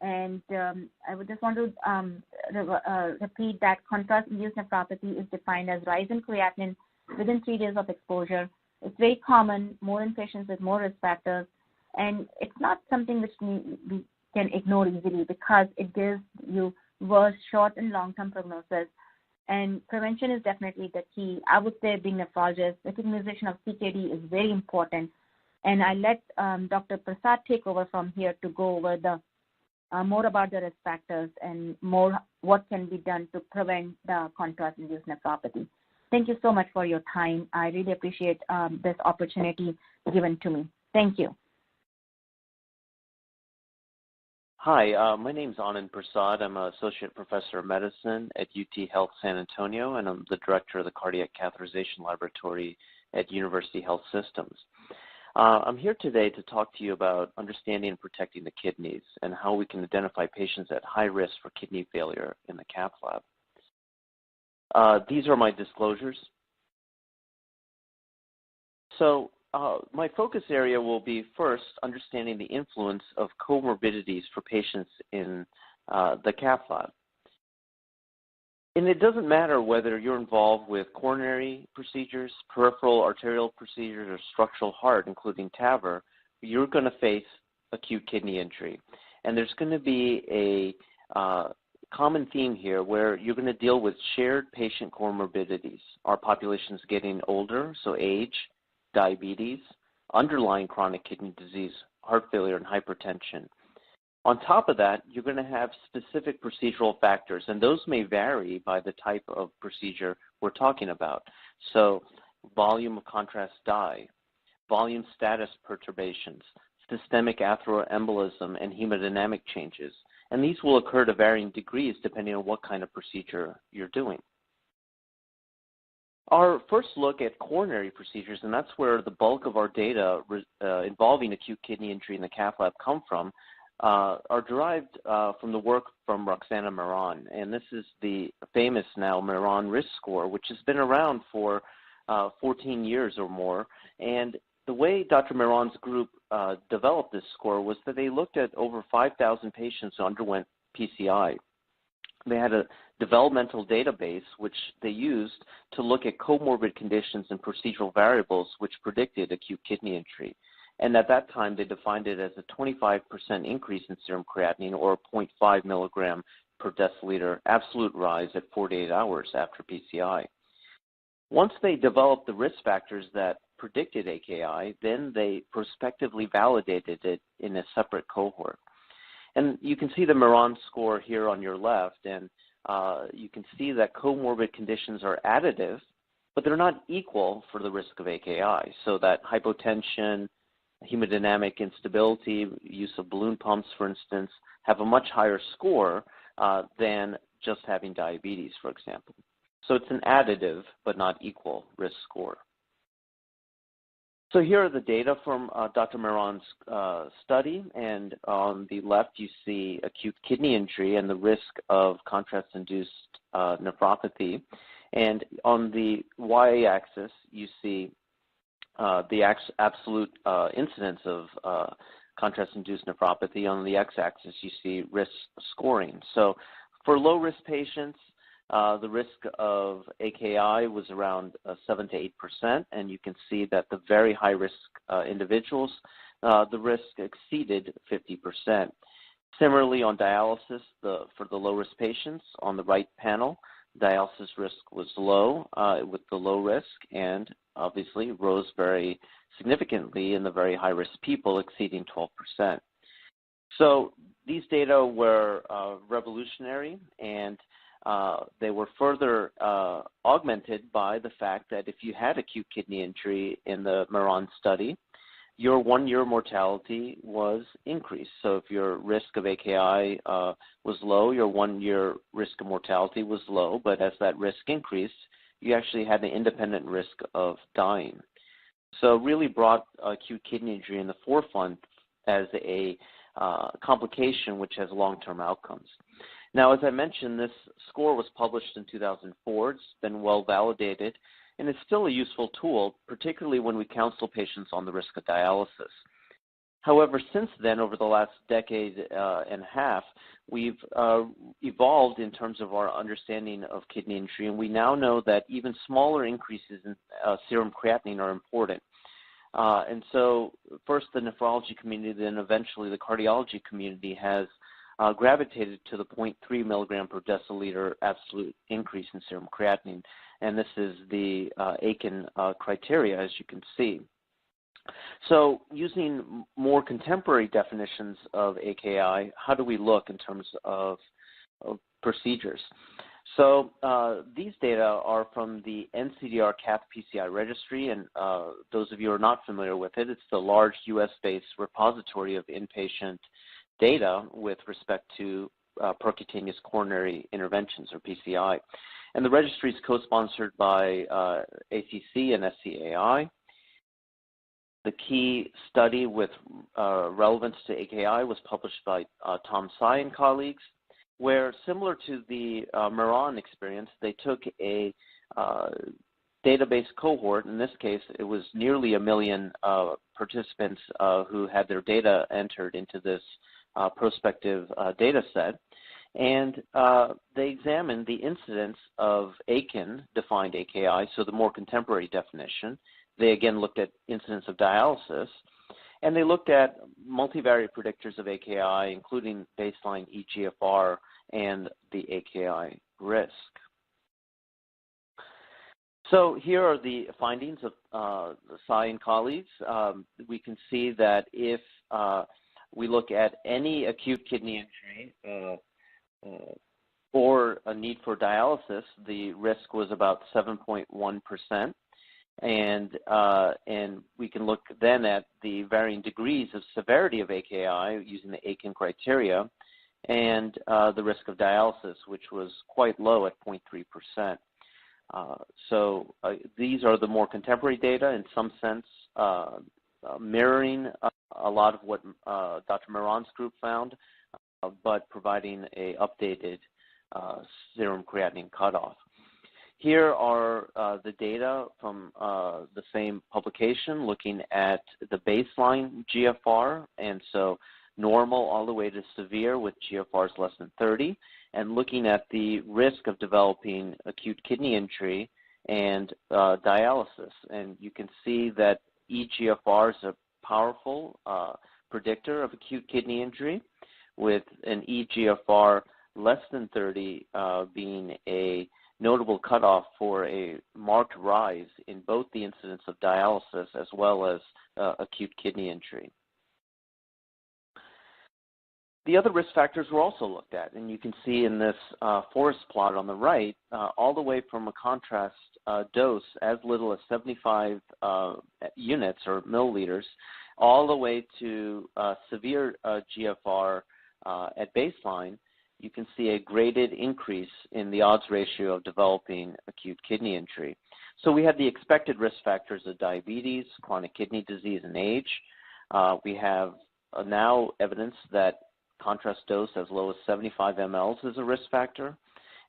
And I would just want to repeat that contrast-induced nephropathy is defined as rise in creatinine within 3 days of exposure. It's very common, more in patients with more risk factors, and it's not something which we can ignore easily because it gives you worse short and long-term prognosis. And prevention is definitely the key. I would say, being a nephrologist, recognition of CKD is very important. And I let Dr. Prasad take over from here to go over the more about the risk factors and more what can be done to prevent the contrast-induced nephropathy. Thank you so much for your time. I really appreciate this opportunity given to me. Thank you. Hi, my name is Anand Prasad. I'm an associate professor of medicine at UT Health San Antonio, and I'm the director of the Cardiac Catheterization Laboratory at University Health Systems. I'm here today to talk to you about understanding and protecting the kidneys and how we can identify patients at high risk for kidney failure in the Cath lab. These are my disclosures. So my focus area will be first understanding the influence of comorbidities for patients in the Cath lab. And it doesn't matter whether you're involved with coronary procedures, peripheral arterial procedures, or structural heart, including TAVR, you're going to face acute kidney injury. And there's going to be a common theme here where you're going to deal with shared patient comorbidities. Our population is getting older, so age, diabetes, underlying chronic kidney disease, heart failure, and hypertension. On top of that, you're going to have specific procedural factors, and those may vary by the type of procedure we're talking about. So volume of contrast dye, volume status perturbations, systemic atheroembolism, and hemodynamic changes. And these will occur to varying degrees depending on what kind of procedure you're doing. Our first look at coronary procedures, and that's where the bulk of our data involving acute kidney injury in the Cath lab come from. are derived from the work from Roxana Miron, and this is the famous now Miron risk score, which has been around for 14 years or more. And the way Dr. Miron's group developed this score was that they looked at over 5,000 patients who underwent PCI. They had a developmental database which they used to look at comorbid conditions and procedural variables which predicted acute kidney injury. And at that time, they defined it as a 25% increase in serum creatinine, or 0.5 milligram per deciliter absolute rise at 48 hours after PCI. Once they developed the risk factors that predicted AKI, then they prospectively validated it in a separate cohort. And you can see the Miron score here on your left, and you can see that comorbid conditions are additive, but they're not equal for the risk of AKI. So that hypotension, hemodynamic instability, use of balloon pumps, for instance, have a much higher score than just having diabetes, for example. So it's an additive but not equal risk score. So here are the data from Dr. Miron's study, and on the left you see acute kidney injury and the risk of contrast-induced nephropathy, and on the y-axis you see the absolute incidence of contrast-induced nephropathy. On the x-axis you see risk scoring. So for low-risk patients, the risk of AKI was around 7 to 8%, and you can see that the very high-risk individuals, the risk exceeded 50%. Similarly, on dialysis, for the low-risk patients, on the right panel, dialysis risk was low with the low risk, and obviously rose very significantly in the very high-risk people, exceeding 12%. So these data were revolutionary, and they were further augmented by the fact that if you had acute kidney injury in the Miron study, your one-year mortality was increased. So if your risk of AKI was low, your one-year risk of mortality was low, but as that risk increased, you actually had an independent risk of dying. So really brought acute kidney injury in the forefront as a complication which has long-term outcomes. Now, as I mentioned, this score was published in 2004. It's been well validated, and it's still a useful tool, particularly when we counsel patients on the risk of dialysis. However, since then, over the last decade and a half, we've evolved in terms of our understanding of kidney injury, and we now know that even smaller increases in serum creatinine are important. And so first the nephrology community, then eventually the cardiology community has gravitated to the 0.3 milligram per deciliter absolute increase in serum creatinine. And this is the AKIN criteria, as you can see. So using more contemporary definitions of AKI, how do we look in terms of procedures? So these data are from the NCDR Cath PCI registry, and those of you who are not familiar with it, it's the large US-based repository of inpatient data with respect to percutaneous coronary interventions, or PCI. And the registry is co-sponsored by ACC and SCAI. The key study with relevance to AKI was published by Tom Tsai and colleagues, where, similar to the Miron experience, they took a database cohort. In this case, it was nearly 1 million participants who had their data entered into this prospective data set, and they examined the incidence of AKIN, defined AKI, so the more contemporary definition. They again looked at incidence of dialysis, and they looked at multivariate predictors of AKI, including baseline eGFR and the AKI risk. So here are the findings of Tsai and colleagues. We can see that if we look at any acute kidney injury or a need for dialysis, the risk was about 7.1%. And we can look then at the varying degrees of severity of AKI using the AKIN criteria, and the risk of dialysis, which was quite low at 0.3%. So these are the more contemporary data. In some sense, mirroring a lot of what Dr. Miron's group found, but providing a updated serum creatinine cutoff. Here are the data from the same publication looking at the baseline GFR, and so normal all the way to severe with GFRs less than 30, and looking at the risk of developing acute kidney injury and dialysis. And you can see that eGFR is a powerful predictor of acute kidney injury, with an eGFR less than 30 being a notable cutoff for a marked rise in both the incidence of dialysis as well as acute kidney injury. The other risk factors were also looked at, and you can see in this forest plot on the right, all the way from a contrast dose as little as 75 units or milliliters, all the way to severe GFR at baseline. You can see a graded increase in the odds ratio of developing acute kidney injury. So we have the expected risk factors of diabetes, chronic kidney disease, and age. We have now evidence that contrast dose as low as 75 mLs is a risk factor.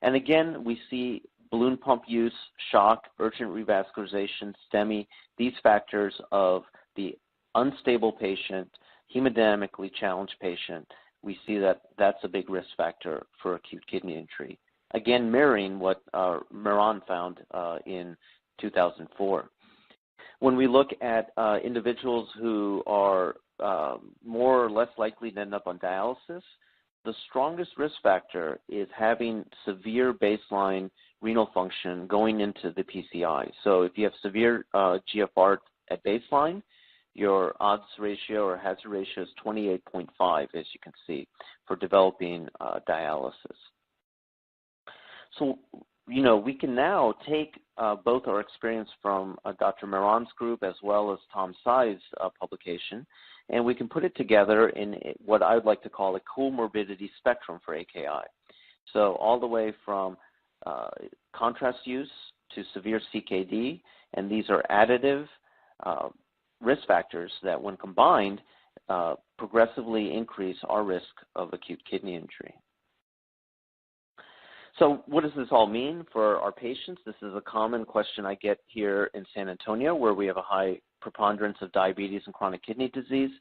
And again, we see balloon pump use, shock, urgent revascularization, STEMI, these factors of the unstable patient, hemodynamically challenged patient. We see that that's a big risk factor for acute kidney injury. Again, mirroring what Miron found in 2004. When we look at individuals who are more or less likely to end up on dialysis, the strongest risk factor is having severe baseline renal function going into the PCI. So if you have severe GFR at baseline, your odds ratio or hazard ratio is 28.5, as you can see, for developing dialysis. So, you know, we can now take both our experience from Dr. Miron's group as well as Tom Tsai's publication, and we can put it together in what I would like to call a comorbidity spectrum for AKI. So all the way from contrast use to severe CKD, and these are additive risk factors that, when combined, progressively increase our risk of acute kidney injury. So what does this all mean for our patients? This is a common question I get here in San Antonio, where we have a high preponderance of diabetes and chronic kidney disease.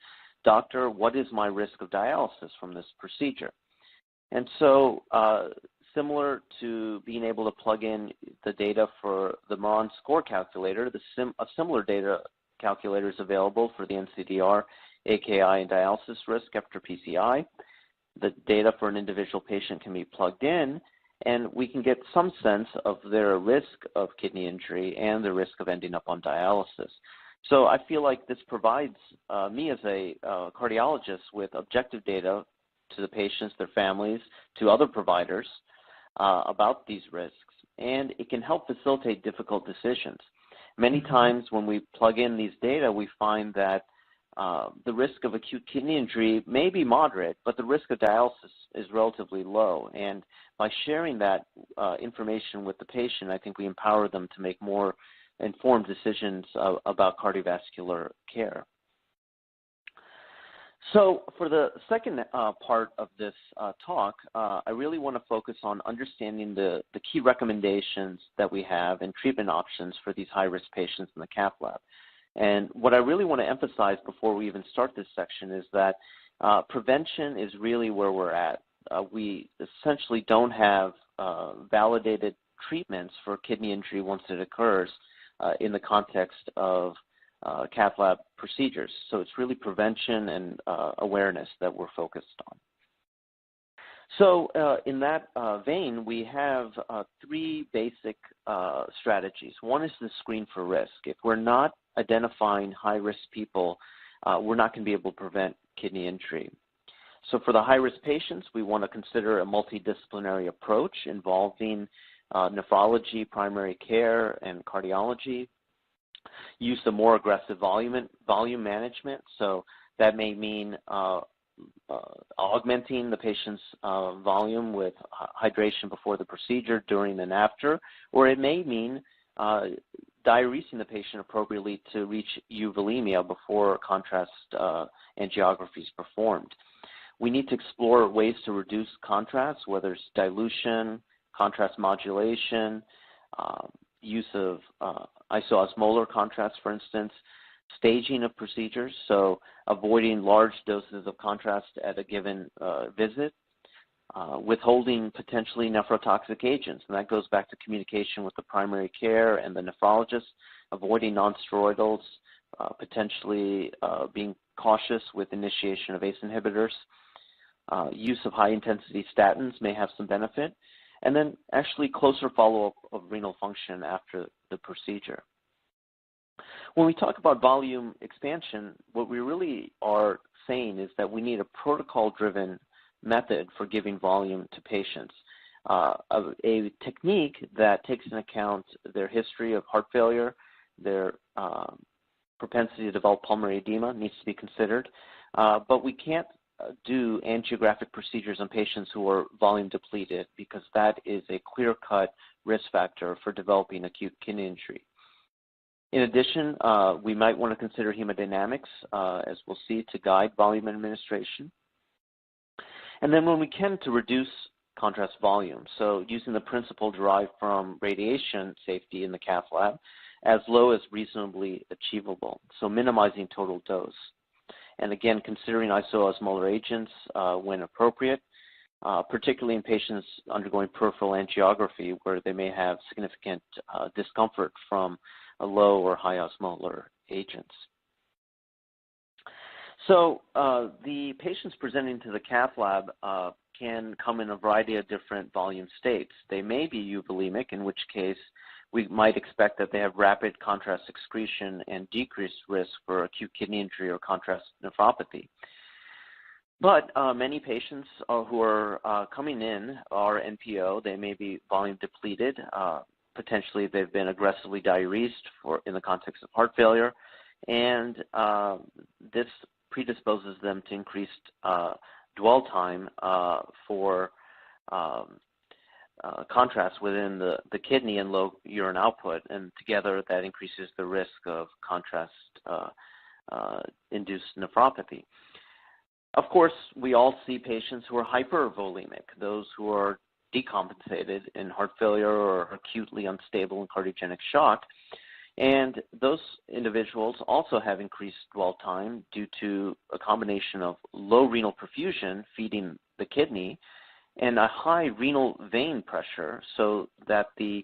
Doctor, what is my risk of dialysis from this procedure? And so similar to being able to plug in the data for the Miron score calculator, a similar data calculator is available for the NCDR, AKI, and dialysis risk after PCI. The data for an individual patient can be plugged in, and we can get some sense of their risk of kidney injury and the risk of ending up on dialysis. So I feel like this provides me as a cardiologist with objective data to the patients, their families, to other providers about these risks, and it can help facilitate difficult decisions. Many times when we plug in these data, we find that the risk of acute kidney injury may be moderate, but the risk of dialysis is relatively low. And by sharing that information with the patient, I think we empower them to make more informed decisions about cardiovascular care. So for the second part of this talk, I really want to focus on understanding the key recommendations that we have and treatment options for these high-risk patients in the Cath lab. And what I really want to emphasize before we even start this section is that prevention is really where we're at. We essentially don't have validated treatments for kidney injury once it occurs in the context of Cath lab procedures. So it's really prevention and awareness that we're focused on. So in that vein, we have three basic strategies. One is to screen for risk. If we're not identifying high-risk people, we're not going to be able to prevent kidney injury. So for the high-risk patients, we want to consider a multidisciplinary approach involving nephrology, primary care, and cardiology. Use of more aggressive volume management. So that may mean augmenting the patient's volume with hydration before the procedure, during, and after, or it may mean diuresing the patient appropriately to reach euvolemia before contrast angiography is performed. We need to explore ways to reduce contrast, whether it's dilution, contrast modulation, use of isoosmolar contrast, for instance, staging of procedures, so avoiding large doses of contrast at a given visit, withholding potentially nephrotoxic agents, and that goes back to communication with the primary care and the nephrologist, avoiding nonsteroidals, potentially being cautious with initiation of ACE inhibitors. Use of high-intensity statins may have some benefit, and then actually closer follow-up of renal function after the procedure. When we talk about volume expansion, what we really are saying is that we need a protocol-driven method for giving volume to patients, a technique that takes into account their history of heart failure, their propensity to develop pulmonary edema needs to be considered, but we can't do angiographic procedures on patients who are volume depleted because that is a clear-cut risk factor for developing acute kidney injury. In addition, we might want to consider hemodynamics, as we'll see, to guide volume administration. And then when we can, to reduce contrast volume, so using the principle derived from radiation safety in the Cath lab as low as reasonably achievable, so minimizing total dose. And again, considering isoosmolar agents when appropriate, particularly in patients undergoing peripheral angiography where they may have significant discomfort from a low or high osmolar agents. So the patients presenting to the Cath lab can come in a variety of different volume states. They may be euvolemic, in which case we might expect that they have rapid contrast excretion and decreased risk for acute kidney injury or contrast nephropathy. But many patients who are coming in are NPO. They may be volume depleted. Potentially they've been aggressively diuresed in the context of heart failure, and this predisposes them to increased dwell time for contrast within the kidney and low urine output, and together that increases the risk of contrast-induced nephropathy. Of course, we all see patients who are hypervolemic, those who are decompensated in heart failure or acutely unstable in cardiogenic shock. And those individuals also have increased dwell time due to a combination of low renal perfusion feeding the kidney and a high renal vein pressure, so that the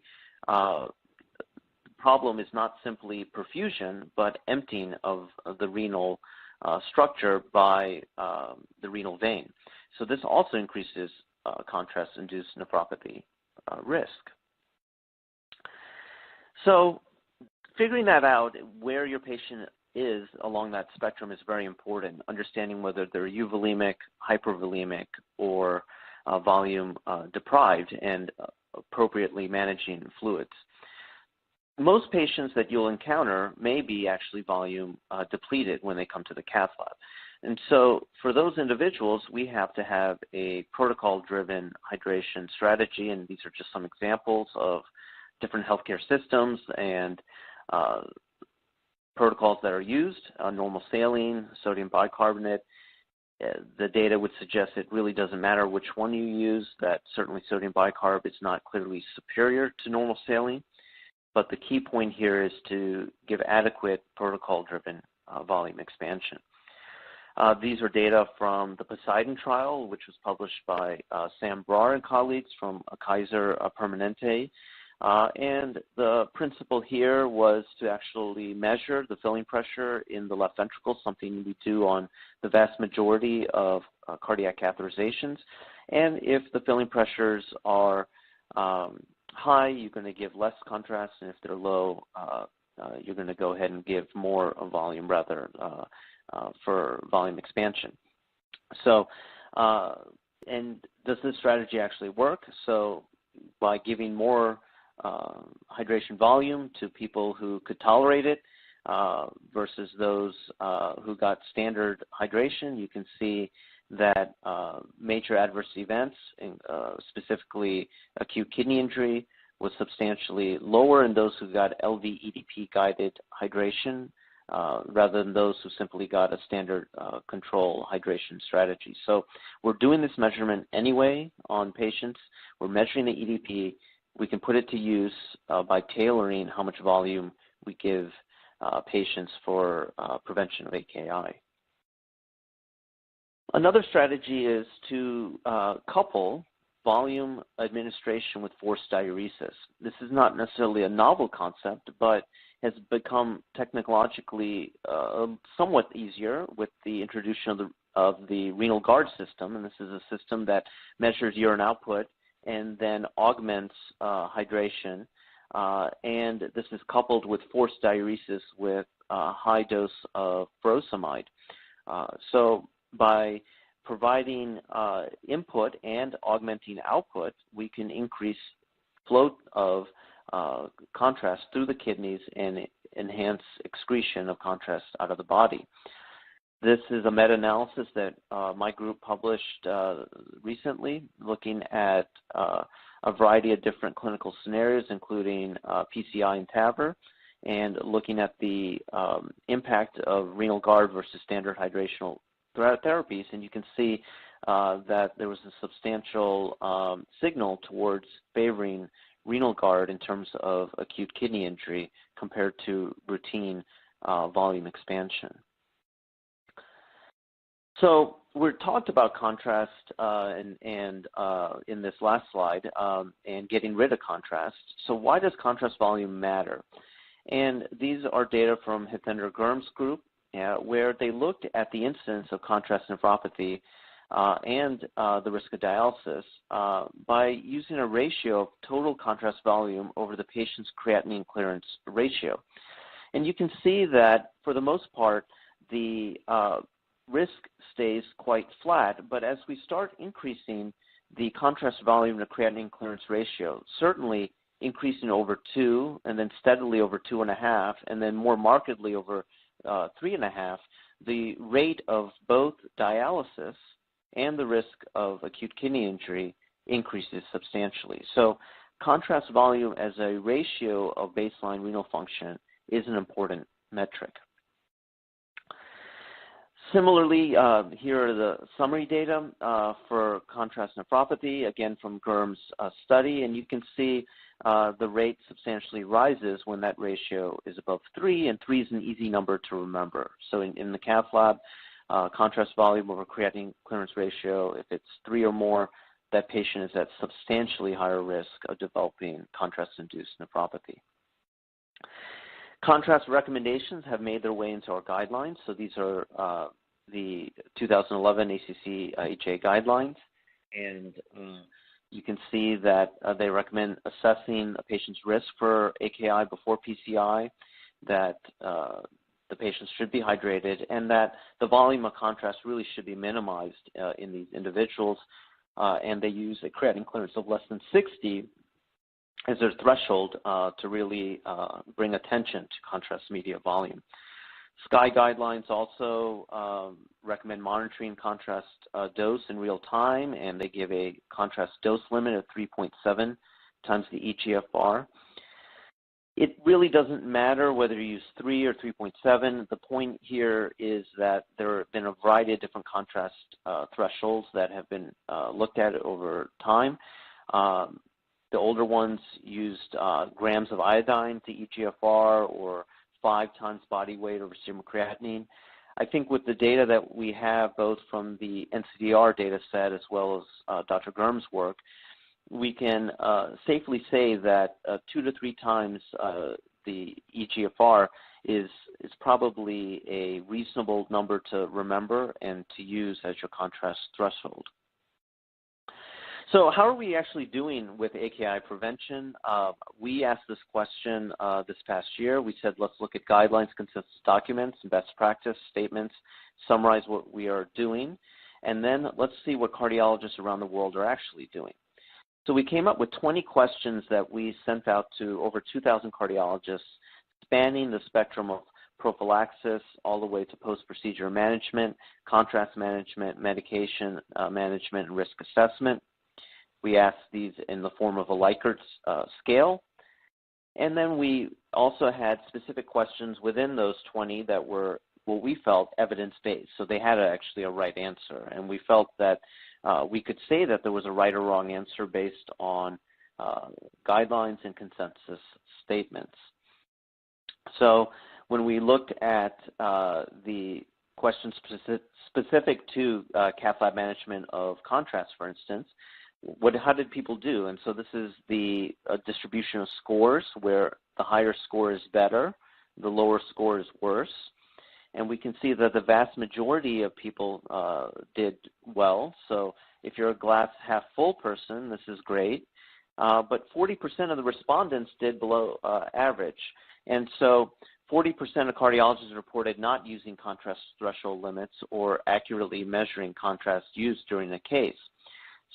problem is not simply perfusion, but emptying of the renal structure by the renal vein. So this also increases contrast-induced nephropathy risk. So figuring that out, where your patient is along that spectrum, is very important. Understanding whether they're euvolemic, hypervolemic, or volume deprived, and appropriately managing fluids. Most patients that you'll encounter may be actually volume depleted when they come to the Cath lab. And so for those individuals, we have to have a protocol-driven hydration strategy, and these are just some examples of different healthcare systems and protocols that are used. Normal saline, sodium bicarbonate. The data would suggest it really doesn't matter which one you use, that certainly sodium bicarb is not clearly superior to normal saline. But the key point here is to give adequate protocol-driven volume expansion. These are data from the Poseidon trial, which was published by Sam Brar and colleagues from Kaiser Permanente. And the principle here was to actually measure the filling pressure in the left ventricle, something we do on the vast majority of cardiac catheterizations. And if the filling pressures are high, you're going to give less contrast, and if they're low, you're going to go ahead and give more volume rather for volume expansion. So, and does this strategy actually work? So by giving more hydration volume to people who could tolerate it versus those who got standard hydration, you can see that major adverse events, specifically acute kidney injury, was substantially lower in those who got LV-EDP guided hydration rather than those who simply got a standard control hydration strategy. So we're doing this measurement anyway on patients. We're measuring the EDP. We can put it to use by tailoring how much volume we give patients for prevention of AKI. Another strategy is to couple volume administration with forced diuresis. This is not necessarily a novel concept, but has become technologically somewhat easier with the introduction of the renal guard system. And this is a system that measures urine output and then augments hydration. And this is coupled with forced diuresis with a high dose of furosemide. So by providing input and augmenting output, we can increase flow of contrast through the kidneys and enhance excretion of contrast out of the body. This is a meta-analysis that my group published recently, looking at a variety of different clinical scenarios, including PCI and TAVR, and looking at the impact of renal guard versus standard hydrational therapies. And you can see that there was a substantial signal towards favoring renal guard in terms of acute kidney injury compared to routine volume expansion. So we're talked about contrast and in this last slide and getting rid of contrast. So why does contrast volume matter? And these are data from Hithendra Gurm's group, where they looked at the incidence of contrast nephropathy and the risk of dialysis by using a ratio of total contrast volume over the patient's creatinine clearance ratio. And you can see that for the most part, the risk stays quite flat, but as we start increasing the contrast volume to creatinine clearance ratio, certainly increasing over 2 and then steadily over 2.5 and then more markedly over 3.5, the rate of both dialysis and the risk of acute kidney injury increases substantially. So contrast volume as a ratio of baseline renal function is an important metric. Similarly, here are the summary data for contrast nephropathy, again from Gurm's study, and you can see the rate substantially rises when that ratio is above 3, and 3 is an easy number to remember. So in the Cath lab, contrast volume over creatinine clearance ratio, if it's 3 or more, that patient is at substantially higher risk of developing contrast-induced nephropathy. Contrast recommendations have made their way into our guidelines. So these are the 2011 ACC HA guidelines, and you can see that they recommend assessing a patient's risk for AKI before PCI, that the patient should be hydrated, and that the volume of contrast really should be minimized in these individuals, and they use a creatinine clearance of less than 60 as their threshold to really bring attention to contrast media volume. SCI guidelines also recommend monitoring contrast dose in real time, and they give a contrast dose limit of 3.7 times the eGFR. It really doesn't matter whether you use 3 or 3.7. The point here is that there have been a variety of different contrast thresholds that have been looked at over time. The older ones used grams of iodine to eGFR or 5 times body weight over serum creatinine. I think with the data that we have, both from the NCDR data set as well as Dr. Gurm's work, we can safely say that 2 to 3 times the eGFR is probably a reasonable number to remember and to use as your contrast threshold. So how are we actually doing with AKI prevention? We asked this question this past year. We said, let's look at guidelines, consensus documents, and best practice statements, summarize what we are doing, and then let's see what cardiologists around the world are actually doing. So we came up with 20 questions that we sent out to over 2,000 cardiologists, spanning the spectrum of prophylaxis all the way to post-procedure management, contrast management, medication management, and risk assessment. We asked these in the form of a Likert scale. And then we also had specific questions within those 20 that were what we felt evidence-based. So they had actually a right answer. And we felt that we could say that there was a right or wrong answer based on guidelines and consensus statements. So when we looked at the questions specific to cath lab management of contrast, for instance, how did people do? And so this is the distribution of scores, where the higher score is better, the lower score is worse. And we can see that the vast majority of people did well. So if you're a glass half full person, this is great. But 40% of the respondents did below average. And so 40% of cardiologists reported not using contrast threshold limits or accurately measuring contrast use during the case.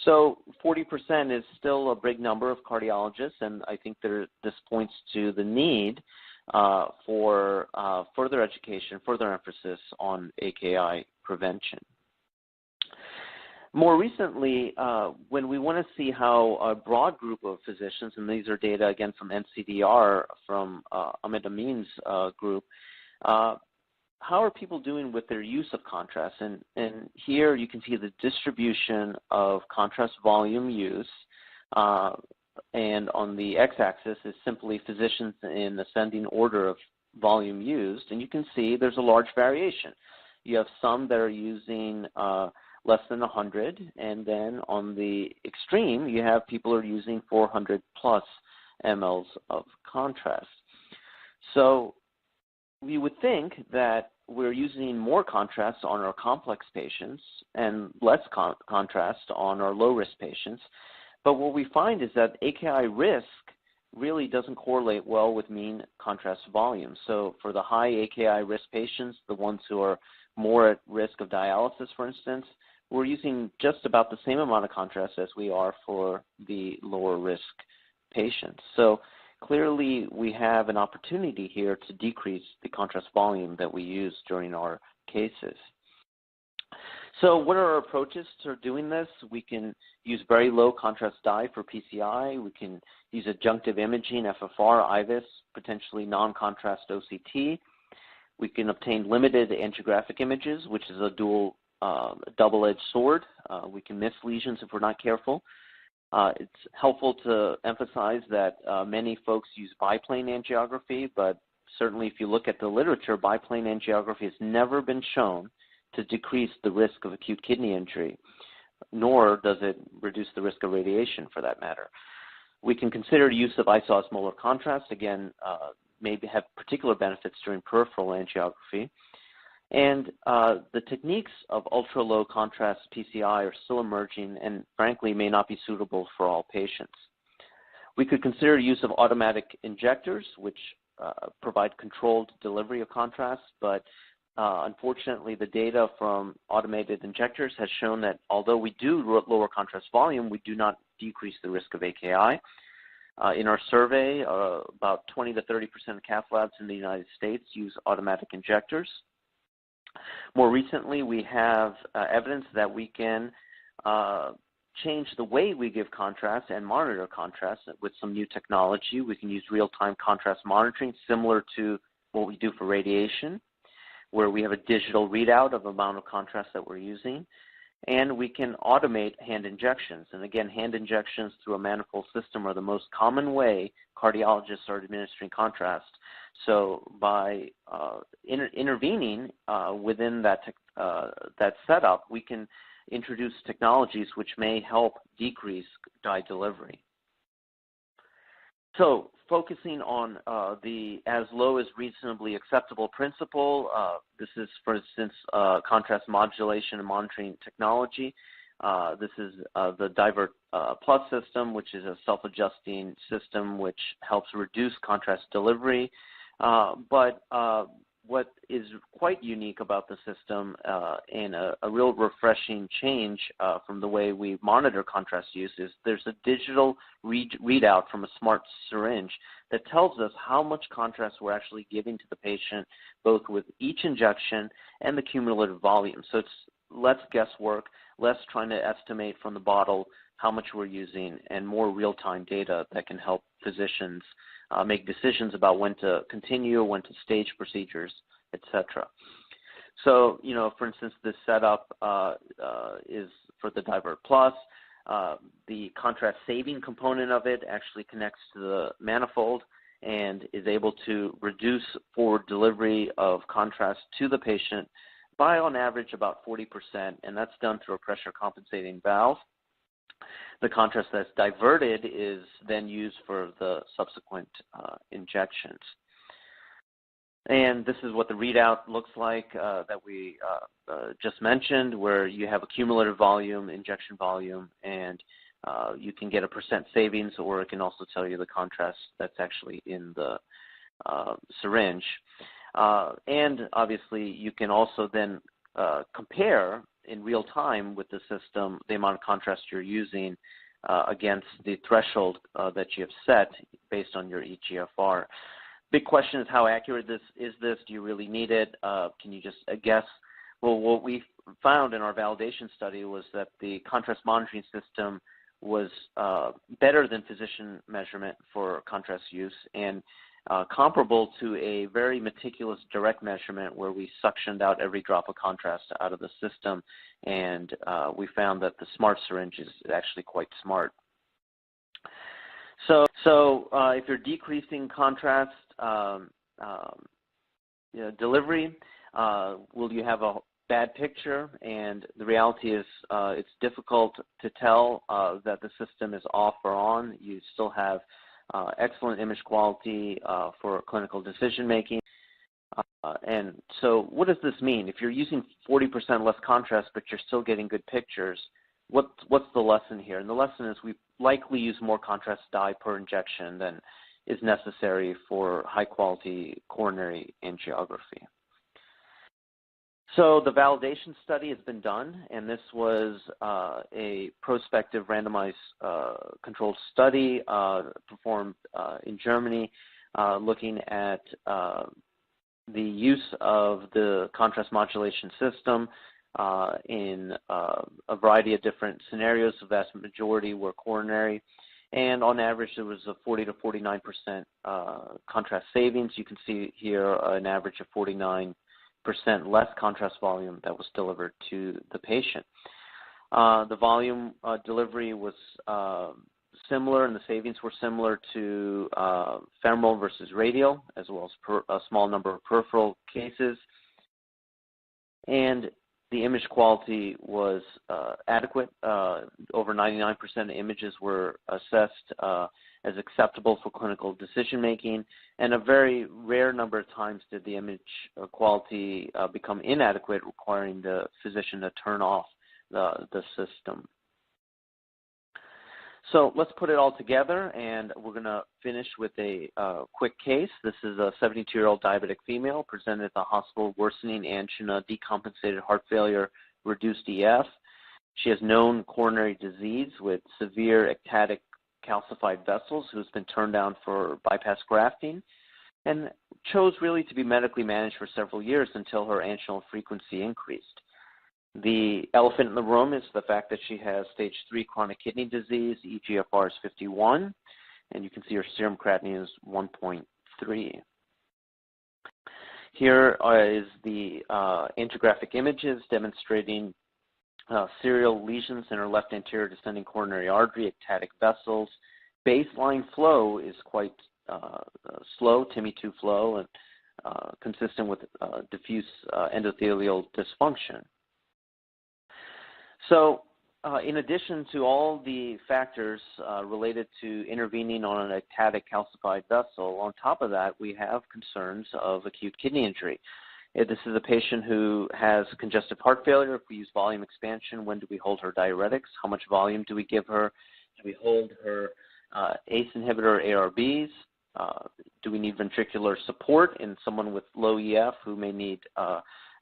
So 40% is still a big number of cardiologists, and I think this points to the need for further education, further emphasis on AKI prevention. More recently, when we want to see how a broad group of physicians, and these are data again from NCDR from Amit Amin's group, how are people doing with their use of contrast? And here you can see the distribution of contrast volume use, and on the x-axis is simply physicians in ascending order of volume used, and you can see there's a large variation. You have some that are using less than 100, and then on the extreme, you have people who are using 400 plus mLs of contrast. So we would think that we're using more contrast on our complex patients and less contrast on our low-risk patients. But what we find is that AKI risk really doesn't correlate well with mean contrast volume. So for the high AKI risk patients, the ones who are more at risk of dialysis, for instance, we're using just about the same amount of contrast as we are for the lower risk patients. So clearly we have an opportunity here to decrease the contrast volume that we use during our cases. So what are our approaches to doing this? We can use very low contrast dye for PCI. We can use adjunctive imaging, FFR, IVUS, potentially non-contrast OCT. We can obtain limited angiographic images, which is a double-edged sword. We can miss lesions if we're not careful. It's helpful to emphasize that many folks use biplane angiography, but certainly if you look at the literature, biplane angiography has never been shown to decrease the risk of acute kidney injury, nor does it reduce the risk of radiation for that matter. We can consider use of isoosmolar contrast, again, maybe have particular benefits during peripheral angiography. And the techniques of ultra-low contrast PCI are still emerging and frankly may not be suitable for all patients. We could consider use of automatic injectors, which provide controlled delivery of contrast, but unfortunately the data from automated injectors has shown that although we do lower contrast volume, we do not decrease the risk of AKI. In our survey, about 20 to 30% of cath labs in the United States use automatic injectors. More recently, we have evidence that we can change the way we give contrast and monitor contrast with some new technology. We can use real-time contrast monitoring similar to what we do for radiation, where we have a digital readout of the amount of contrast that we're using. And we can automate hand injections. And again, hand injections through a manifold system are the most common way cardiologists are administering contrast. So by intervening within that setup, we can introduce technologies which may help decrease dye delivery. So focusing on the as low as reasonably acceptable principle, this is, for instance, contrast modulation and monitoring technology. This is the Divert Plus system, which is a self-adjusting system which helps reduce contrast delivery. But what is quite unique about the system and a real refreshing change from the way we monitor contrast use is there's a digital readout from a smart syringe that tells us how much contrast we're actually giving to the patient, both with each injection and the cumulative volume. So it's less guesswork. less trying to estimate from the bottle how much we're using, and more real-time data that can help physicians make decisions about when to continue, when to stage procedures, etc. So, for instance, this setup is for the Divert Plus. The contrast saving component of it actually connects to the manifold and is able to reduce forward delivery of contrast to the patient by, on average, about 40%, and that's done through a pressure compensating valve. The contrast that's diverted is then used for the subsequent injections. And this is what the readout looks like that we just mentioned, where you have a cumulative volume, injection volume, and you can get a % savings, or it can also tell you the contrast that's actually in the syringe. And obviously, you can also then compare in real time with the system the amount of contrast you're using against the threshold that you have set based on your eGFR. Big question is, how accurate is this? Do you really need it? Can you just guess? Well, what we found in our validation study was that the contrast monitoring system was better than physician measurement for contrast use, and comparable to a very meticulous direct measurement where we suctioned out every drop of contrast out of the system, and we found that the smart syringe is actually quite smart. So if you're decreasing contrast delivery, will you have a bad picture? And the reality is it's difficult to tell that the system is off or on. You still have excellent image quality for clinical decision making. And so what does this mean? If you're using 40% less contrast but you're still getting good pictures, what's the lesson here? And the lesson is we likely use more contrast dye per injection than is necessary for high-quality coronary angiography. So the validation study has been done, and this was a prospective randomized controlled study performed in Germany looking at the use of the contrast modulation system in a variety of different scenarios. The vast majority were coronary, and on average there was a 40 to 49% contrast savings. You can see here an average of 49% less contrast volume that was delivered to the patient. The volume delivery was similar, and the savings were similar to femoral versus radial, as well as a small number of peripheral cases. And the image quality was adequate. Over 99% of images were assessed as acceptable for clinical decision making, and a very rare number of times did the image quality become inadequate, requiring the physician to turn off the system. So let's put it all together, and we're going to finish with a quick case. This is a 72-year-old diabetic female presented at the hospital, worsening angina, decompensated heart failure, reduced EF. She has known coronary disease with severe ectatic calcified vessels, who's been turned down for bypass grafting, and chose really to be medically managed for several years until her anginal frequency increased. The elephant in the room is the fact that she has stage 3 chronic kidney disease. eGFR is 51, and you can see her serum creatinine is 1.3. Here is the angiographic images demonstrating serial lesions in her left anterior descending coronary artery, ectatic vessels. Baseline flow is quite slow, TIMI2 flow, and consistent with diffuse endothelial dysfunction. So in addition to all the factors related to intervening on an ectatic calcified vessel, on top of that, we have concerns of acute kidney injury. This is a patient who has congestive heart failure. If we use volume expansion, when do we hold her diuretics? How much volume do we give her? Do we hold her ACE inhibitor ARBs? Do we need ventricular support in someone with low EF who may need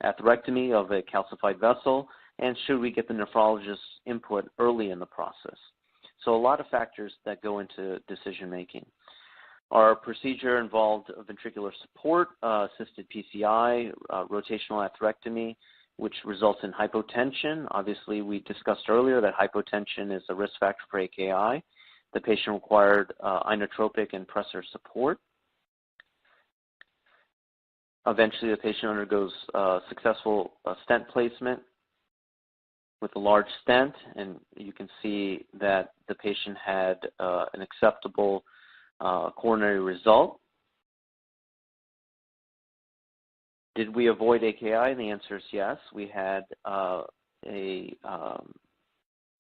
atherectomy of a calcified vessel? And should we get the nephrologist's input early in the process? So a lot of factors that go into decision making. Our procedure involved ventricular support, assisted PCI, rotational atherectomy, which results in hypotension. Obviously, we discussed earlier that hypotension is a risk factor for AKI. The patient required inotropic and pressor support. Eventually, the patient undergoes successful stent placement with a large stent, and you can see that the patient had an acceptable coronary result. Did we avoid AKI? And the answer is yes. We had a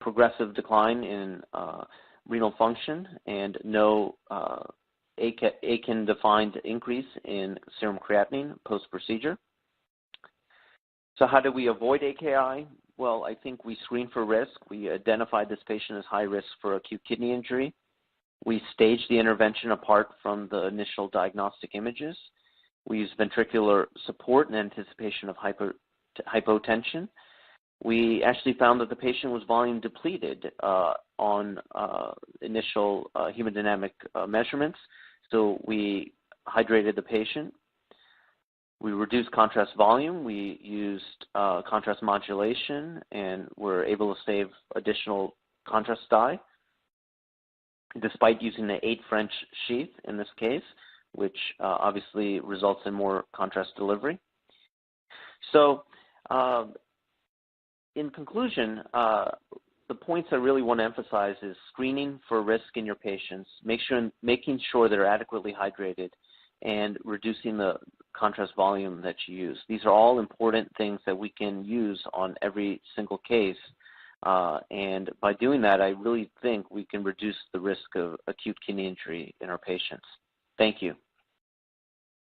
progressive decline in renal function and no AKIN-defined increase in serum creatinine post-procedure. So how did we avoid AKI? Well, I think we screened for risk. We identified this patient as high risk for acute kidney injury. We staged the intervention apart from the initial diagnostic images. We used ventricular support in anticipation of hypotension. We actually found that the patient was volume depleted on initial hemodynamic measurements, so we hydrated the patient. We reduced contrast volume. We used contrast modulation, and were able to save additional contrast dye, despite using the 8 French sheath in this case, which obviously results in more contrast delivery. So in conclusion, the points I really want to emphasize is screening for risk in your patients, making sure they're adequately hydrated, and reducing the contrast volume that you use. These are all important things that we can use on every single case. And by doing that, I really think we can reduce the risk of acute kidney injury in our patients. Thank you.